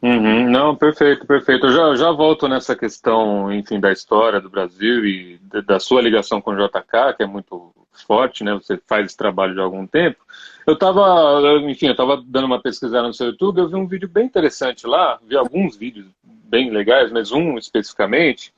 Uhum. Não, perfeito, perfeito. Eu já volto nessa questão, enfim, da história do Brasil e da sua ligação com o JK, que é muito forte, né? Você faz esse trabalho de algum tempo. Enfim, eu estava dando uma pesquisada no seu YouTube, eu vi um vídeo bem interessante lá, vi alguns vídeos bem legais, mas um especificamente,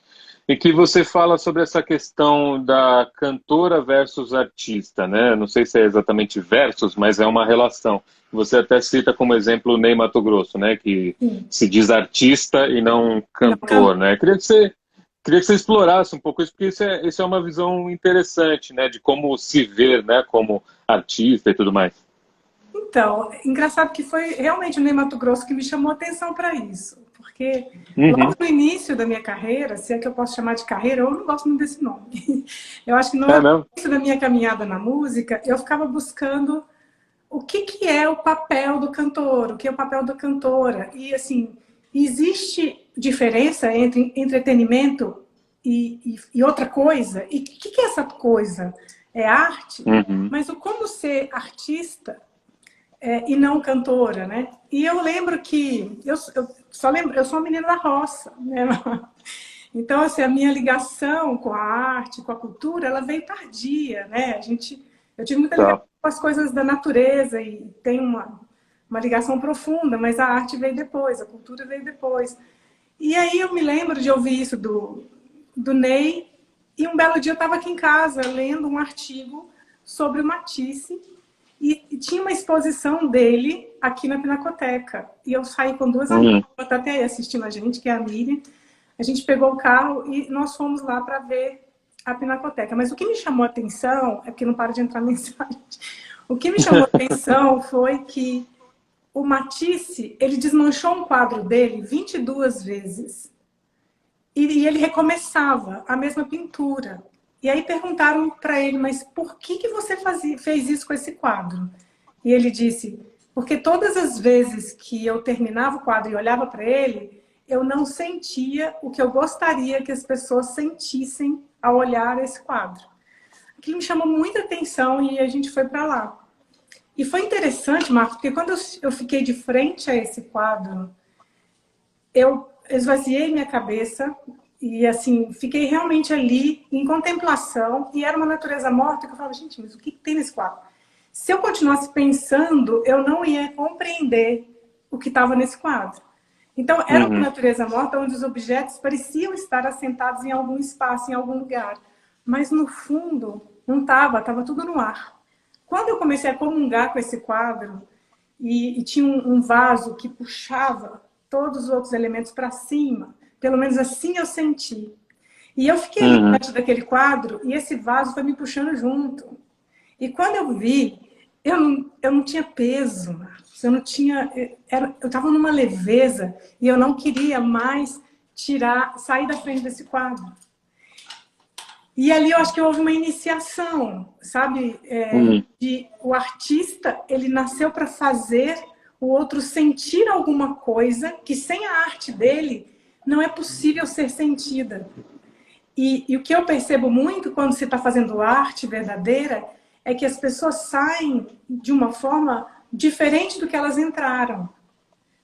em que você fala sobre essa questão da cantora versus artista, né? Não sei se é exatamente versus, mas é uma relação. Você até cita como exemplo o Ney Matogrosso, né? Que Sim. se diz artista e não Não, cantor, né? Queria que você explorasse um pouco isso, porque isso é uma visão interessante, né? De como se ver, né? Como artista e tudo mais. então, engraçado que foi realmente o Ney Matogrosso que me chamou a atenção para isso. Porque logo Uhum. no início da minha carreira, se é que eu posso chamar de carreira, eu não gosto muito desse nome. Eu acho que no É mesmo? início da minha caminhada na música, eu ficava buscando o que, que é o papel do cantor, o que é o papel da cantora. E, assim, existe diferença entre entretenimento e outra coisa? E o que, que é essa coisa? É arte? Uhum. Mas o como ser artista e não cantora, né? E eu lembro que eu sou uma menina da roça, né? Então, assim, a minha ligação com a arte, com a cultura, ela veio tardia, né? Eu tive muita ligação Tá. com as coisas da natureza e tem uma ligação profunda, mas a arte veio depois, a cultura veio depois. E aí eu me lembro de ouvir isso do Ney, e um belo dia eu estava aqui em casa lendo um artigo sobre o Matisse, e tinha uma exposição dele aqui na Pinacoteca. E eu saí com duas amigas, Uhum. que tá até aí assistindo a gente, que é a Miriam. A gente pegou o carro e nós fomos lá para ver a Pinacoteca. Mas o que me chamou a atenção, é porque não para de entrar mensagem, o que me chamou a atenção foi que o Matisse, ele desmanchou um quadro dele 22 vezes. E ele recomeçava a mesma pintura. E aí perguntaram para ele, mas por que você fez isso com esse quadro? E ele disse, porque todas as vezes que eu terminava o quadro e olhava para ele, eu não sentia o que eu gostaria que as pessoas sentissem ao olhar esse quadro. Aquilo me chamou muita atenção e a gente foi para lá. E foi interessante, Marcos, porque quando eu fiquei de frente a esse quadro, eu esvaziei minha cabeça e, assim, fiquei realmente ali em contemplação, e era uma natureza morta que eu falava, gente, mas o que tem nesse quadro? Se eu continuasse pensando, eu não ia compreender o que estava nesse quadro. Então, era uma Uhum. natureza morta onde os objetos pareciam estar assentados em algum espaço, em algum lugar. Mas, no fundo, não estava tudo no ar. Quando eu comecei a comungar com esse quadro, e tinha um vaso que puxava todos os outros elementos para cima, pelo menos assim eu senti. E eu fiquei ali Uhum. diante daquele quadro e esse vaso foi me puxando junto. E quando eu vi, eu não tinha peso, Marcos. Eu não tinha. Eu estava numa leveza e eu não queria mais sair da frente desse quadro. E ali eu acho que houve uma iniciação, sabe? Uhum. O artista, ele nasceu para fazer o outro sentir alguma coisa que sem a arte dele não é possível ser sentida. E o que eu percebo muito quando se está fazendo arte verdadeira é que as pessoas saem de uma forma diferente do que elas entraram.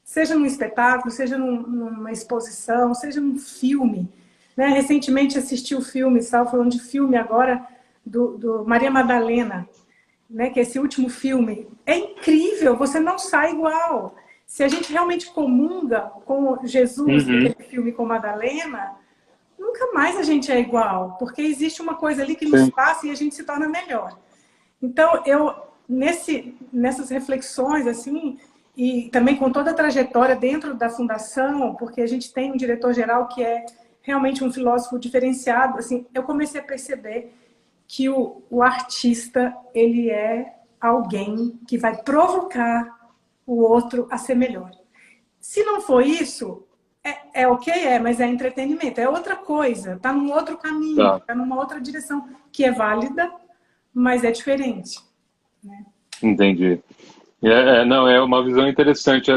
Seja num espetáculo, seja numa exposição, seja num filme. Né? Recentemente assisti o filme, estava falando de filme agora, do Maria Madalena, né? Que é esse último filme. É incrível, você não sai igual. Se a gente realmente comunga com Jesus, Uhum. naquele filme com Madalena, nunca mais a gente é igual, porque existe uma coisa ali que nos Sim. passa e a gente se torna melhor. Então, nessas reflexões, assim, e também com toda a trajetória dentro da fundação, porque a gente tem um diretor-geral que é realmente um filósofo diferenciado, assim, eu comecei a perceber que o artista, ele é alguém que vai provocar o outro a ser melhor. Se não for isso, ok, mas é entretenimento, é outra coisa, está num outro caminho, Tá. está numa outra direção, que é válida, mas é diferente. Né? Entendi. Não, é uma visão interessante.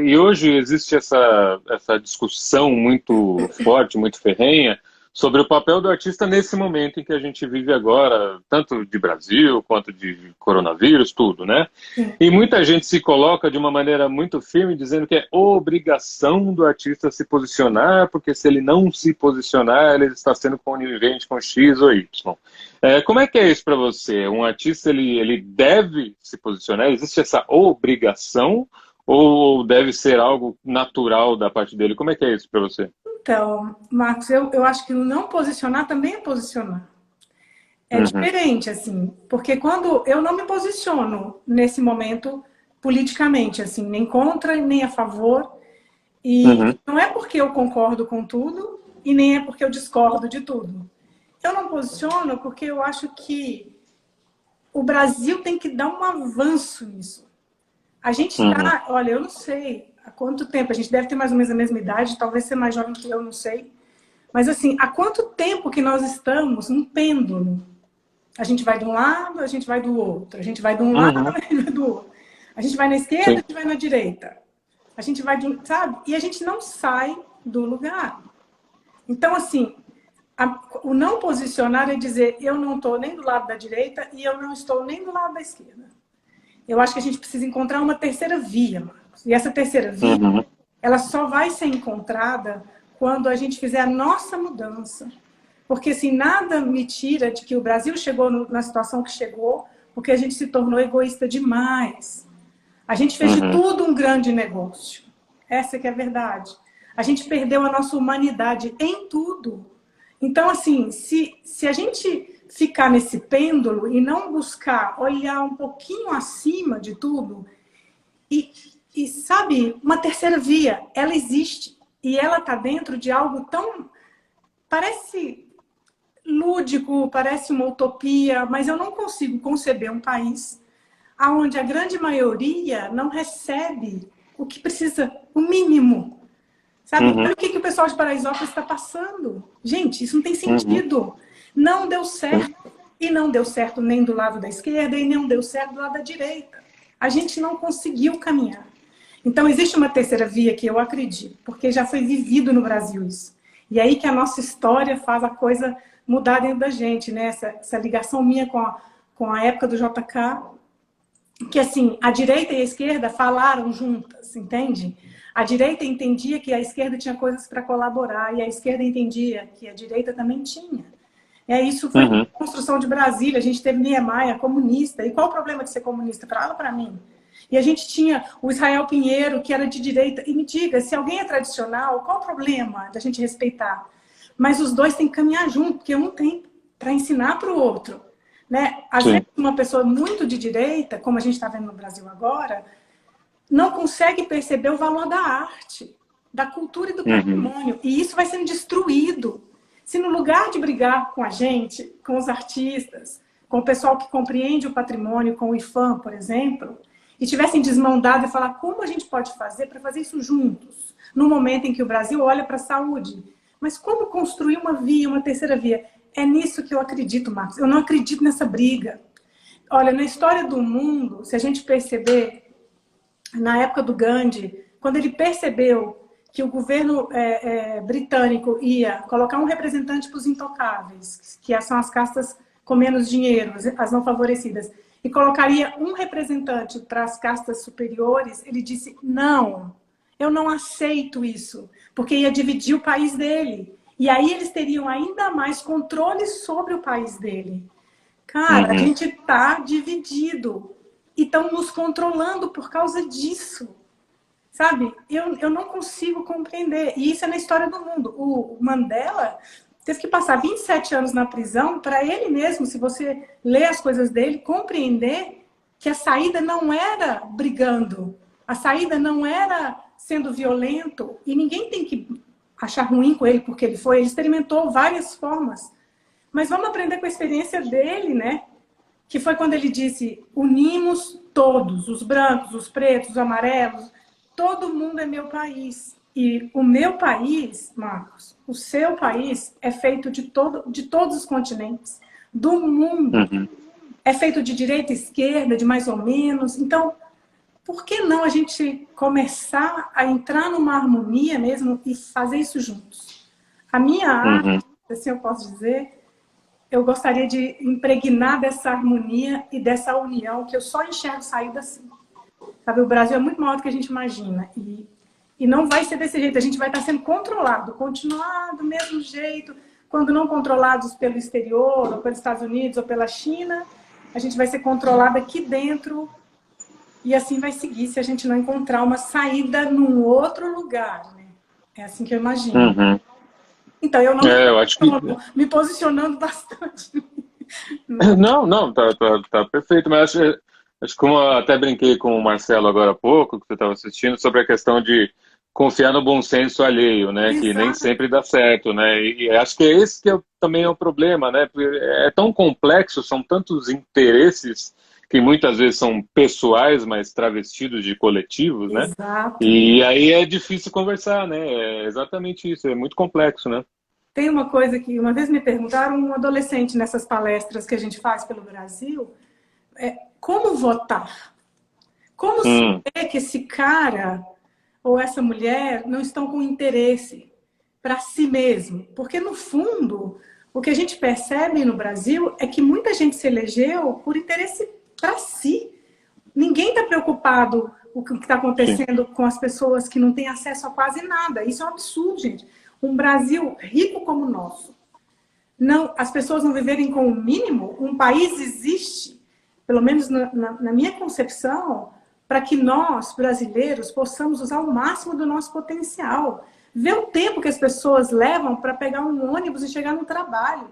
E hoje existe essa discussão muito forte, muito ferrenha, sobre o papel do artista nesse momento em que a gente vive agora, tanto de Brasil quanto de coronavírus, tudo, né? Sim. E muita gente se coloca de uma maneira muito firme, dizendo que é obrigação do artista se posicionar, porque se ele não se posicionar, ele está sendo conivente com X ou Y. Como é que é isso para você? Um artista, ele deve se posicionar? Existe essa obrigação? Ou deve ser algo natural da parte dele? Como é que é isso para você? Então, Marcos, eu acho que não posicionar também é posicionar. É diferente, assim, porque quando eu não me posiciono nesse momento politicamente, assim, nem contra nem a favor, e não é porque eu concordo com tudo e nem é porque eu discordo de tudo. Eu não posiciono porque eu acho que o Brasil tem que dar um avanço nisso. A gente está, olha, eu não sei há quanto tempo, a gente deve ter mais ou menos a mesma idade, talvez ser mais jovem que eu, não sei. Mas assim, há quanto tempo que nós estamos num pêndulo? A gente vai de um lado, a gente vai do outro. A gente vai de um lado, a gente vai do outro. A gente vai na esquerda, Sim. a gente vai na direita. A gente vai, sabe? E a gente não sai do lugar. Então, assim, o não posicionar é dizer eu não estou nem do lado da direita e eu não estou nem do lado da esquerda. Eu acho que a gente precisa encontrar uma terceira via, Marcos. E essa terceira via, ela só vai ser encontrada quando a gente fizer a nossa mudança. Porque, assim, nada me tira de que o Brasil chegou na situação que chegou, porque a gente se tornou egoísta demais. A gente fez de tudo um grande negócio. Essa que é a verdade. A gente perdeu a nossa humanidade em tudo. Então, assim, se a gente ficar nesse pêndulo e não buscar olhar um pouquinho acima de tudo, e sabe, uma terceira via, ela existe. E ela está dentro de algo tão... Parece lúdico, parece uma utopia, mas eu não consigo conceber um país onde a grande maioria não recebe o que precisa, o mínimo. Sabe? Olha o que o pessoal de Paraisópolis está passando. Gente, isso não tem sentido. Não deu certo. E não deu certo nem do lado da esquerda e não deu certo do lado da direita. A gente não conseguiu caminhar. Então, existe uma terceira via que eu acredito, porque já foi vivido no Brasil isso. E aí que a nossa história faz a coisa mudar dentro da gente, né? Essa ligação minha com a época do JK, que assim, a direita e a esquerda falaram juntas, entende? A direita entendia que a esquerda tinha coisas para colaborar e a esquerda entendia que a direita também tinha. Isso foi a construção de Brasília. A gente teve Niemeyer, comunista. E qual o problema de ser comunista? Fala para mim. E a gente tinha o Israel Pinheiro, que era de direita. E me diga, se alguém é tradicional, qual o problema da gente respeitar? Mas os dois têm que caminhar junto, porque um tem para ensinar para o outro. Né? Às vezes, uma pessoa muito de direita, como a gente está vendo no Brasil agora, não consegue perceber o valor da arte, da cultura e do patrimônio. E isso vai sendo destruído. Se no lugar de brigar com a gente, com os artistas, com o pessoal que compreende o patrimônio, com o IFAM, por exemplo, e tivessem desmandado e falar como a gente pode fazer para fazer isso juntos, no momento em que o Brasil olha para a saúde. Mas como construir uma via, uma terceira via? É nisso que eu acredito, Marcos. Eu não acredito nessa briga. Olha, na história do mundo, se a gente perceber, na época do Gandhi, quando ele percebeu que o governo britânico ia colocar um representante para os intocáveis, que são as castas com menos dinheiro, as não favorecidas, e colocaria um representante para as castas superiores, ele disse, não, eu não aceito isso, porque ia dividir o país dele. E aí eles teriam ainda mais controle sobre o país dele. Cara, a gente está dividido e estão nos controlando por causa disso. Sabe? Eu não consigo compreender. E isso é na história do mundo. O Mandela teve que passar 27 anos na prisão para ele mesmo, se você ler as coisas dele, compreender que a saída não era brigando. A saída não era sendo violento. E ninguém tem que achar ruim com ele porque ele foi. Ele experimentou várias formas. Mas vamos aprender com a experiência dele, né? Que foi quando ele disse, unimos todos, os brancos, os pretos, os amarelos, todo mundo é meu país. E o meu país, Marcos, o seu país é feito de todos os continentes, do mundo. É feito de direita e esquerda, de mais ou menos. Então, por que não a gente começar a entrar numa harmonia mesmo e fazer isso juntos? A minha arte, assim eu posso dizer, eu gostaria de impregnar dessa harmonia e dessa união que eu só enxergo saída assim. Sabe, o Brasil é muito maior do que a gente imagina. E não vai ser desse jeito. A gente vai estar sendo controlado, continuar do mesmo jeito. Quando não controlados pelo exterior, ou pelos Estados Unidos, ou pela China, a gente vai ser controlado aqui dentro. E assim vai seguir se a gente não encontrar uma saída num outro lugar. Né? É assim que eu imagino. Uhum. Então, eu não eu acho que... me posicionando bastante. Não, tá perfeito, mas acho que como eu até brinquei com o Marcelo agora há pouco, que você estava assistindo, sobre a questão de confiar no bom senso alheio, né, que nem Exato. sempre dá certo, né, e acho que é esse que também é o problema, né, porque é tão complexo, são tantos interesses que muitas vezes são pessoais, mas travestidos de coletivos, né, Exato. e aí é difícil conversar, né, é exatamente isso, é muito complexo, né. Tem uma coisa que uma vez me perguntaram, um adolescente nessas palestras que a gente faz pelo Brasil, como votar? Como saber que esse cara ou essa mulher não estão com interesse para si mesmo? Porque, no fundo, o que a gente percebe no Brasil é que muita gente se elegeu por interesse para si. Ninguém está preocupado com o que está acontecendo com as pessoas que não têm acesso a quase nada. Isso é um absurdo, gente. Um Brasil rico como o nosso, não, as pessoas não viverem com o mínimo, um país existe, pelo menos na minha concepção, para que nós, brasileiros, possamos usar o máximo do nosso potencial. Ver o tempo que as pessoas levam para pegar um ônibus e chegar no trabalho.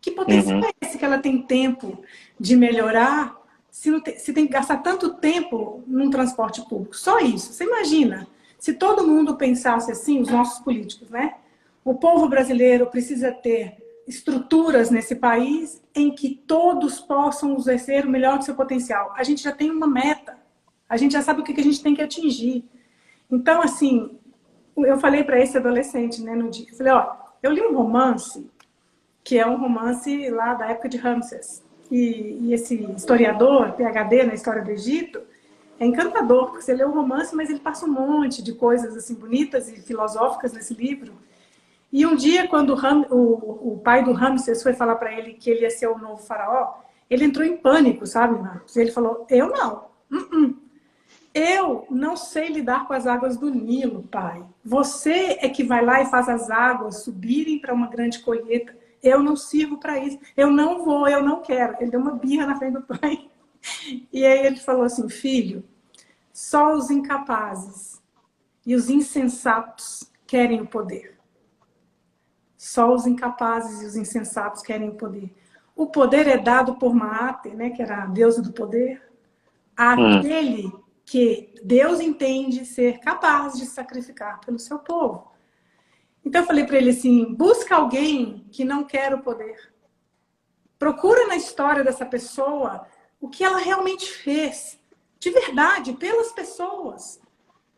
Que potencial é esse que ela tem tempo de melhorar se tem que gastar tanto tempo num transporte público? Só isso. Você imagina, se todo mundo pensasse assim, os nossos políticos, né? O povo brasileiro precisa ter estruturas nesse país em que todos possam exercer o melhor do seu potencial. A gente já tem uma meta. A gente já sabe o que a gente tem que atingir. Então, assim, eu falei para esse adolescente, né, no dia, eu falei, ó, eu li um romance, que é um romance lá da época de Ramsés. E esse historiador, PhD na história do Egito, é encantador, porque você lê o romance, mas ele passa um monte de coisas assim bonitas e filosóficas nesse livro. E um dia, quando o pai do Ramsés foi falar para ele que ele ia ser o novo faraó, ele entrou em pânico, sabe, Marcos? Ele falou, eu não. Eu não sei lidar com as águas do Nilo, pai. Você é que vai lá e faz as águas subirem para uma grande colheita. Eu não sirvo para isso. Eu não vou, eu não quero. Ele deu uma birra na frente do pai. E aí ele falou assim, filho, só os incapazes e os insensatos querem o poder. Só os incapazes e os insensatos querem o poder. O poder é dado por Maate, né, que era a deusa do poder, àquele que Deus entende ser capaz de sacrificar pelo seu povo. Então eu falei para ele assim, busca alguém que não quer o poder. Procura na história dessa pessoa o que ela realmente fez, de verdade, pelas pessoas.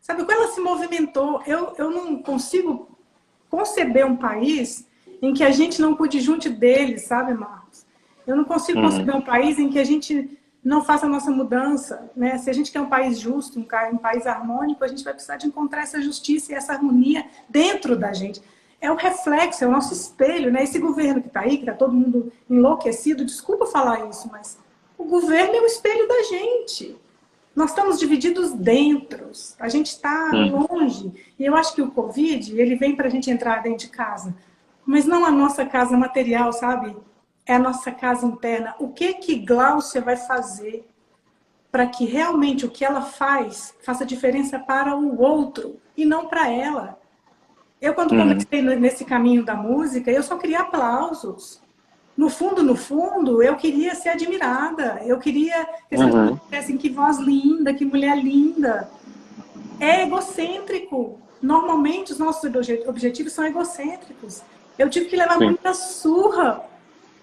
Sabe, quando ela se movimentou, eu não consigo conceber um país em que a gente não cuide junto deles, sabe, Marcos? Eu não consigo conceber um país em que a gente não faça a nossa mudança, né? Se a gente quer um país justo, um país harmônico, a gente vai precisar de encontrar essa justiça e essa harmonia dentro da gente. É o reflexo, é o nosso espelho, né? Esse governo que está aí, que está todo mundo enlouquecido, desculpa falar isso, mas o governo é o espelho da gente. Nós estamos divididos dentro, a gente está longe. E eu acho que o Covid, ele vem para a gente entrar dentro de casa, mas não a nossa casa material, sabe? É a nossa casa interna. O que Gláucia vai fazer para que realmente o que ela faz faça diferença para o outro e não para ela? Eu, quando comecei nesse caminho da música, eu só queria aplausos. No fundo, eu queria ser admirada. Eu queria que as pessoas dissessem que voz linda, que mulher linda. É egocêntrico. Normalmente, os nossos objetivos são egocêntricos. Eu tive que levar muita surra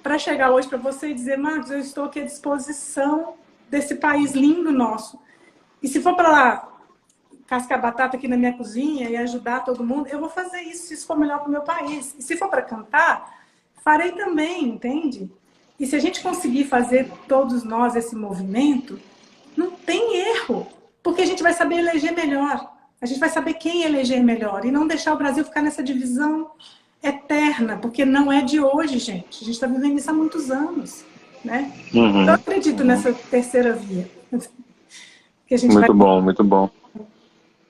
para chegar hoje para você e dizer, Marcos, eu estou aqui à disposição desse país lindo nosso. E se for para lá cascar batata aqui na minha cozinha e ajudar todo mundo, eu vou fazer isso, se isso for melhor para o meu país. E se for para cantar, farei também, entende? E se a gente conseguir fazer todos nós esse movimento, não tem erro, porque a gente vai saber eleger melhor. A gente vai saber quem eleger melhor e não deixar o Brasil ficar nessa divisão eterna, porque não é de hoje, gente. A gente está vivendo isso há muitos anos, né? Uhum. Eu acredito nessa terceira via. Que a gente Muito vai... bom, muito bom.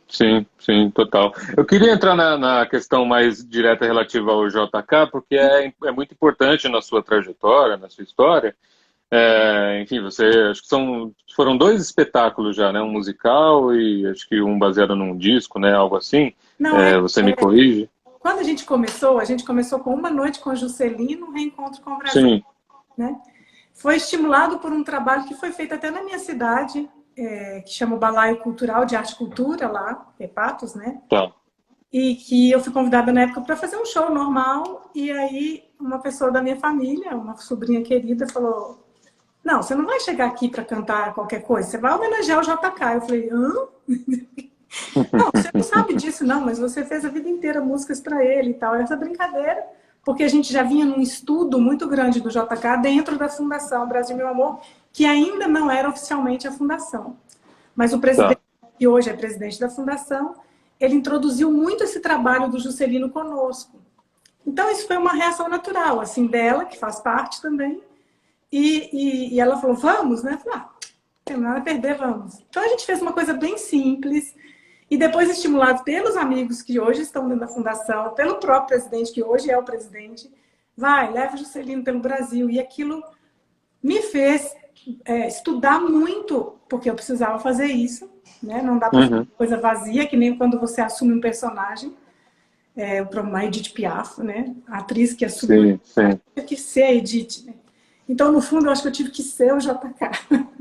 Sim, sim, total. Eu queria entrar na questão mais direta relativa ao JK, porque é muito importante na sua trajetória, na sua história. Enfim, acho que foram 2 espetáculos já, né? Um musical e acho que um baseado num disco, né? Algo assim. Não, Você me corrige? quando a gente começou com Uma Noite com Juscelino, um Reencontro com o Brasil. Sim. Né? Foi estimulado por um trabalho que foi feito até na minha cidade, que chama o Balaio Cultural de Arte e Cultura, lá, em Patos, né? Tá. E que eu fui convidada na época para fazer um show normal, e aí uma pessoa da minha família, uma sobrinha querida, falou: não, você não vai chegar aqui para cantar qualquer coisa, você vai homenagear o JK. Eu falei: hã? Não, você não sabe disso, não, mas você fez a vida inteira músicas para ele e tal. Essa brincadeira, porque a gente já vinha num estudo muito grande do JK dentro da Fundação Brasil Meu Amor, que ainda não era oficialmente a fundação. Mas o presidente, que hoje é presidente da fundação, ele introduziu muito esse trabalho do Juscelino conosco. Então isso foi uma reação natural, assim, dela, que faz parte também. E ela falou: vamos, né? Eu falei: não tem nada a perder, vamos. Então a gente fez uma coisa bem simples. E depois, estimulado pelos amigos que hoje estão dentro da fundação, pelo próprio presidente, que hoje é o presidente, leva o Juscelino pelo Brasil. E aquilo me fez estudar muito, porque eu precisava fazer isso. Né? Não dá para fazer coisa vazia, que nem quando você assume um personagem. Uma Edith Piaf, né? A atriz que assumiu. Sim. Tive que ser a Edith. Né? Então, no fundo, eu acho que eu tive que ser o JK.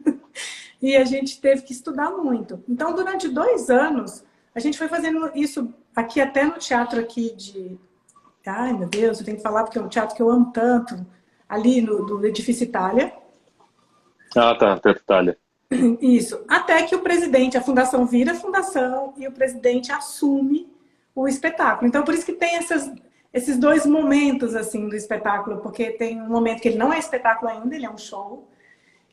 E a gente teve que estudar muito. Então, durante 2 anos, a gente foi fazendo isso aqui, até no teatro aqui de... Ai, meu Deus, eu tenho que falar porque é um teatro que eu amo tanto. Ali do Edifício Itália. Ah, tá, Teatro Itália. Isso. Até que o presidente, a fundação vira fundação e o presidente assume o espetáculo. Então, por isso que tem esses 2 momentos, assim, do espetáculo. Porque tem um momento que ele não é espetáculo ainda, ele é um show.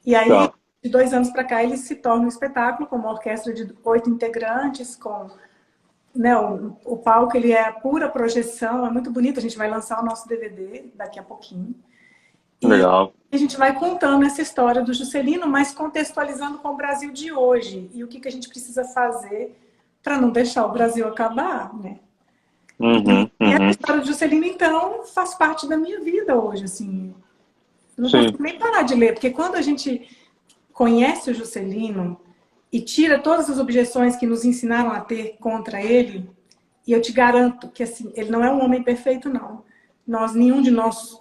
E aí... Tá. De 2 anos para cá, ele se torna um espetáculo com uma orquestra de 8 integrantes, com, né, o palco, ele é pura projeção, é muito bonito. A gente vai lançar o nosso DVD daqui a pouquinho. Legal. E a gente vai contando essa história do Juscelino, mas contextualizando com o Brasil de hoje. E o que a gente precisa fazer para não deixar o Brasil acabar, né? E a história do Juscelino, então, faz parte da minha vida hoje, assim. Eu não consigo nem parar de ler, porque quando a gente conhece o Juscelino e tira todas as objeções que nos ensinaram a ter contra ele, e eu te garanto que assim, ele não é um homem perfeito, não. Nenhum de nós,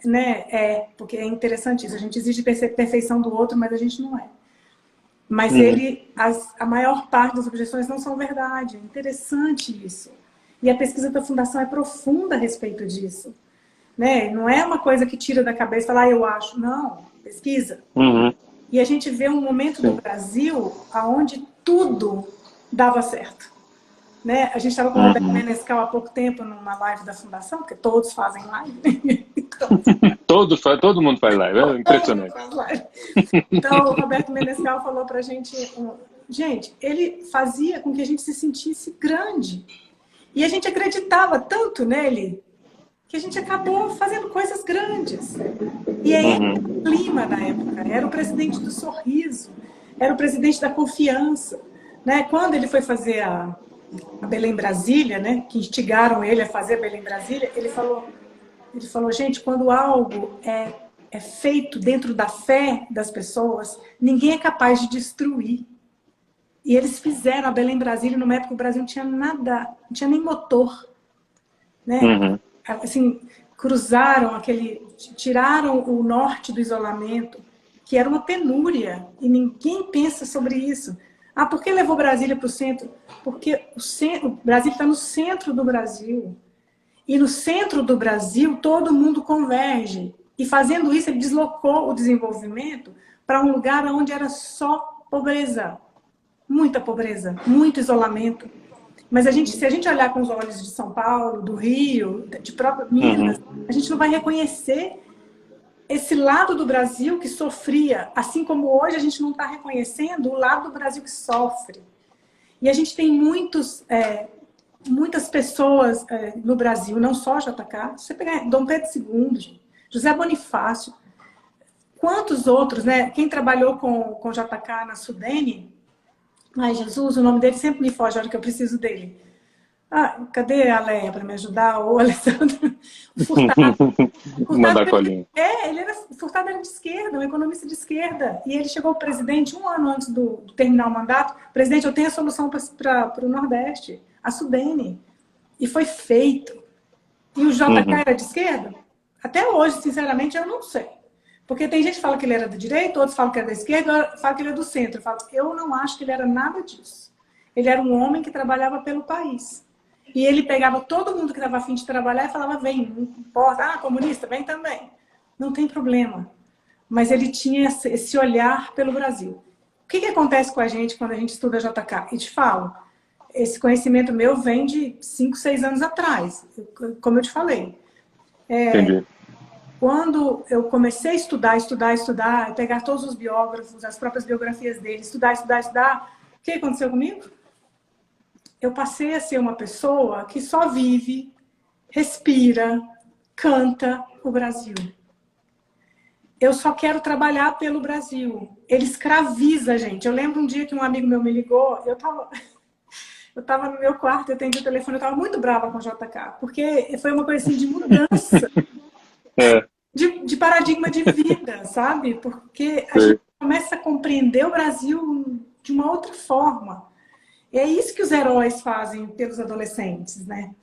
né, porque é interessante isso, a gente exige perfeição do outro, mas a gente não é. Mas a maior parte das objeções não são verdade, é interessante isso. E a pesquisa da Fundação é profunda a respeito disso. Né? Não é uma coisa que tira da cabeça e fala: eu acho. Não, pesquisa. E a gente vê um momento do Brasil onde tudo dava certo. Né? A gente estava com o Roberto Menescal há pouco tempo numa live da Fundação, porque todos fazem live. Então, todo mundo faz live, é impressionante. Então, o Roberto Menescal falou pra gente, ele fazia com que a gente se sentisse grande. E a gente acreditava tanto nele que a gente acabou fazendo coisas grandes. E é esse o clima da época. Era o presidente do sorriso, era o presidente da confiança. Né? Quando ele foi fazer a Belém Brasília, né? Que instigaram ele a fazer a Belém Brasília, ele falou, gente, quando algo é feito dentro da fé das pessoas, ninguém é capaz de destruir. E eles fizeram a Belém Brasília numa época que o Brasil não tinha nada, não tinha nem motor. Né? Assim, cruzaram tiraram o norte do isolamento, que era uma penúria, e ninguém pensa sobre isso. Ah, por que levou Brasília para o centro? Porque o Brasil está no centro do Brasil. E no centro do Brasil, todo mundo converge. E fazendo isso, ele deslocou o desenvolvimento para um lugar onde era só pobreza. Muita pobreza, muito isolamento. Mas se a gente olhar com os olhos de São Paulo, do Rio, de própria Minas, a gente não vai reconhecer esse lado do Brasil que sofria, assim como hoje a gente não está reconhecendo o lado do Brasil que sofre. E a gente tem muitos muitas pessoas no Brasil, não só JK, você pegar Dom Pedro II, gente, José Bonifácio, quantos outros, né? Quem trabalhou com JK na Sudene, ai Jesus, o nome dele sempre me foge a hora que eu preciso dele. Ah, cadê a Leia para me ajudar? O Alessandro Furtado. Manda a colinha. Furtado era de esquerda, um economista de esquerda. E ele chegou ao presidente um ano antes do terminar o mandato. Presidente, eu tenho a solução para o Nordeste, a Sudene. E foi feito. E o JK era de esquerda? Até hoje, sinceramente, eu não sei. Porque tem gente que fala que ele era da direita, outros falam que era da esquerda, outros falam que ele era do centro. Eu não acho que ele era nada disso. Ele era um homem que trabalhava pelo país. E ele pegava todo mundo que estava a fim de trabalhar e falava, vem, não importa, comunista, vem também. Não tem problema. Mas ele tinha esse olhar pelo Brasil. O que acontece com a gente quando a gente estuda JK? E te falo, esse conhecimento meu vem de 5, 6 anos atrás, como eu te falei. Entendi. Quando eu comecei a estudar, pegar todos os biógrafos, as próprias biografias dele, estudar, o que aconteceu comigo? Eu passei a ser uma pessoa que só vive, respira, canta o Brasil. Eu só quero trabalhar pelo Brasil. Ele escraviza a gente. Eu lembro um dia que um amigo meu me ligou, eu tava no meu quarto, eu atendi o telefone, eu estava muito brava com o JK, porque foi uma coisa assim de mudança. De paradigma de vida, sabe? Porque a gente começa a compreender o Brasil de uma outra forma. E é isso que os heróis fazem pelos adolescentes, né?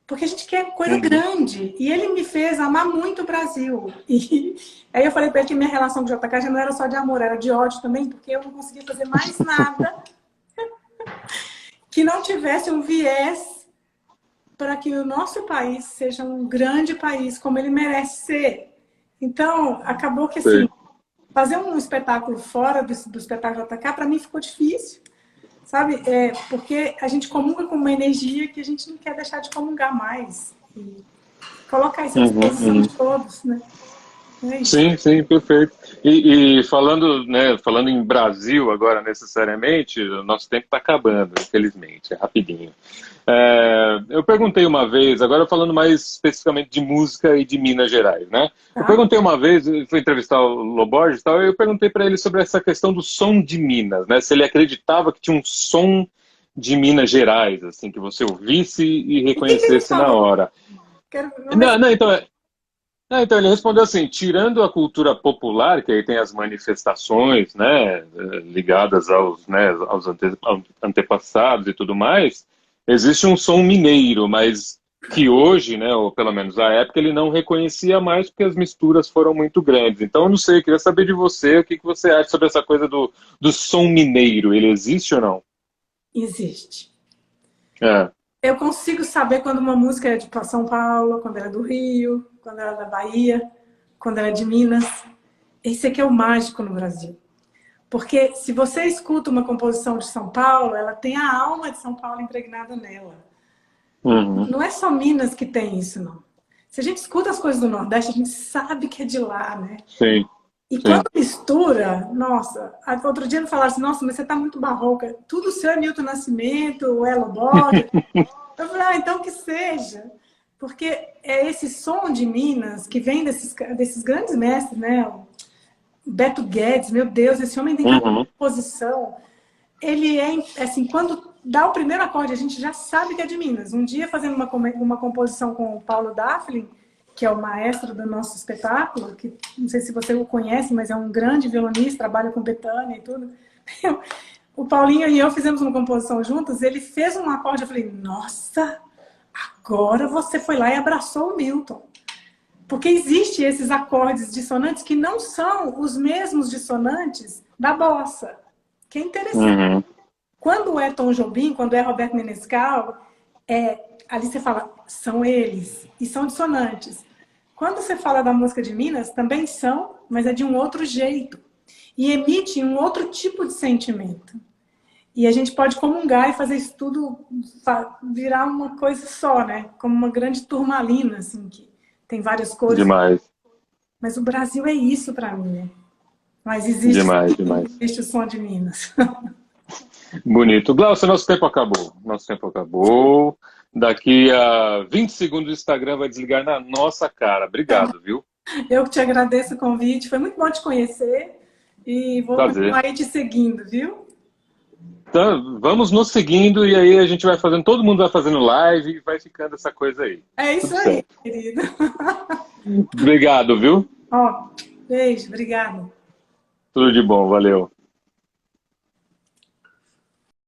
Porque a gente quer coisa grande. E ele me fez amar muito o Brasil. E aí eu falei para ele que minha relação com o JK já não era só de amor, era de ódio também, porque eu não conseguia fazer mais nada que não tivesse um viés para que o nosso país seja um grande país, como ele merece ser. Então, acabou que, assim, fazer um espetáculo fora do espetáculo JK, para mim ficou difícil, sabe? Porque a gente comunga com uma energia que a gente não quer deixar de comungar mais. E colocar isso à disposição de todos, né? Sim, sim, perfeito. E falando, né, falando em Brasil agora necessariamente, o nosso tempo está acabando, infelizmente, é rapidinho. Eu perguntei uma vez, agora falando mais especificamente de música e de Minas Gerais, né? Eu perguntei uma vez, fui entrevistar o Loborges e tal, eu perguntei para ele sobre essa questão do som de Minas, né? Se ele acreditava que tinha um som de Minas Gerais, assim, que você ouvisse e reconhecesse na hora. Então ele respondeu assim, tirando a cultura popular, que aí tem as manifestações, né, ligadas aos antepassados e tudo mais, existe um som mineiro, mas que hoje, né, ou pelo menos na época, ele não reconhecia mais porque as misturas foram muito grandes. Então, eu não sei, eu queria saber de você, o que você acha sobre essa coisa do som mineiro, ele existe ou não? Existe. Eu consigo saber quando uma música é de São Paulo, quando ela é do Rio, quando ela é da Bahia, quando ela é de Minas. Esse aqui é o mágico no Brasil. Porque se você escuta uma composição de São Paulo, ela tem a alma de São Paulo impregnada nela. Não é só Minas que tem isso, não. Se a gente escuta as coisas do Nordeste, a gente sabe que é de lá, né? Sim. E quando mistura, nossa, outro dia me falaram assim, nossa, mas você tá muito barroca. Tudo seu é Milton Nascimento, o Elo Borges. Eu falei, então que seja. Porque é esse som de Minas que vem desses grandes mestres, né? O Beto Guedes, meu Deus, esse homem tem cada composição. Ele é, assim, quando dá o primeiro acorde, a gente já sabe que é de Minas. Um dia, fazendo uma composição com o Paulo Daflin, que é o maestro do nosso espetáculo, que não sei se você o conhece, mas é um grande violonista, trabalha com Bethânia e tudo. O Paulinho e eu fizemos uma composição juntos, ele fez um acorde, eu falei, nossa, agora você foi lá e abraçou o Milton. Porque existem esses acordes dissonantes que não são os mesmos dissonantes da bossa. Que é interessante. Quando é Tom Jobim, quando é Roberto Menescal, ali você fala, são eles, e são dissonantes. Quando você fala da música de Minas, também são, mas é de um outro jeito. E emite um outro tipo de sentimento. E a gente pode comungar e fazer isso tudo virar uma coisa só, né? Como uma grande turmalina, assim, que tem várias cores. Demais. Mas o Brasil é isso para mim, né? Mas existe, demais. existe o som de Minas. Bonito. Glaucio, nosso tempo acabou. Daqui a 20 segundos o Instagram vai desligar na nossa cara. Obrigado, viu? Eu que te agradeço o convite. Foi muito bom te conhecer. E vou continuar aí te seguindo, viu? Então, vamos nos seguindo e aí a gente vai fazendo, todo mundo vai fazendo live e vai ficando essa coisa aí. É isso aí, querido. Obrigado, viu? Ó, beijo, obrigada. Tudo de bom, valeu.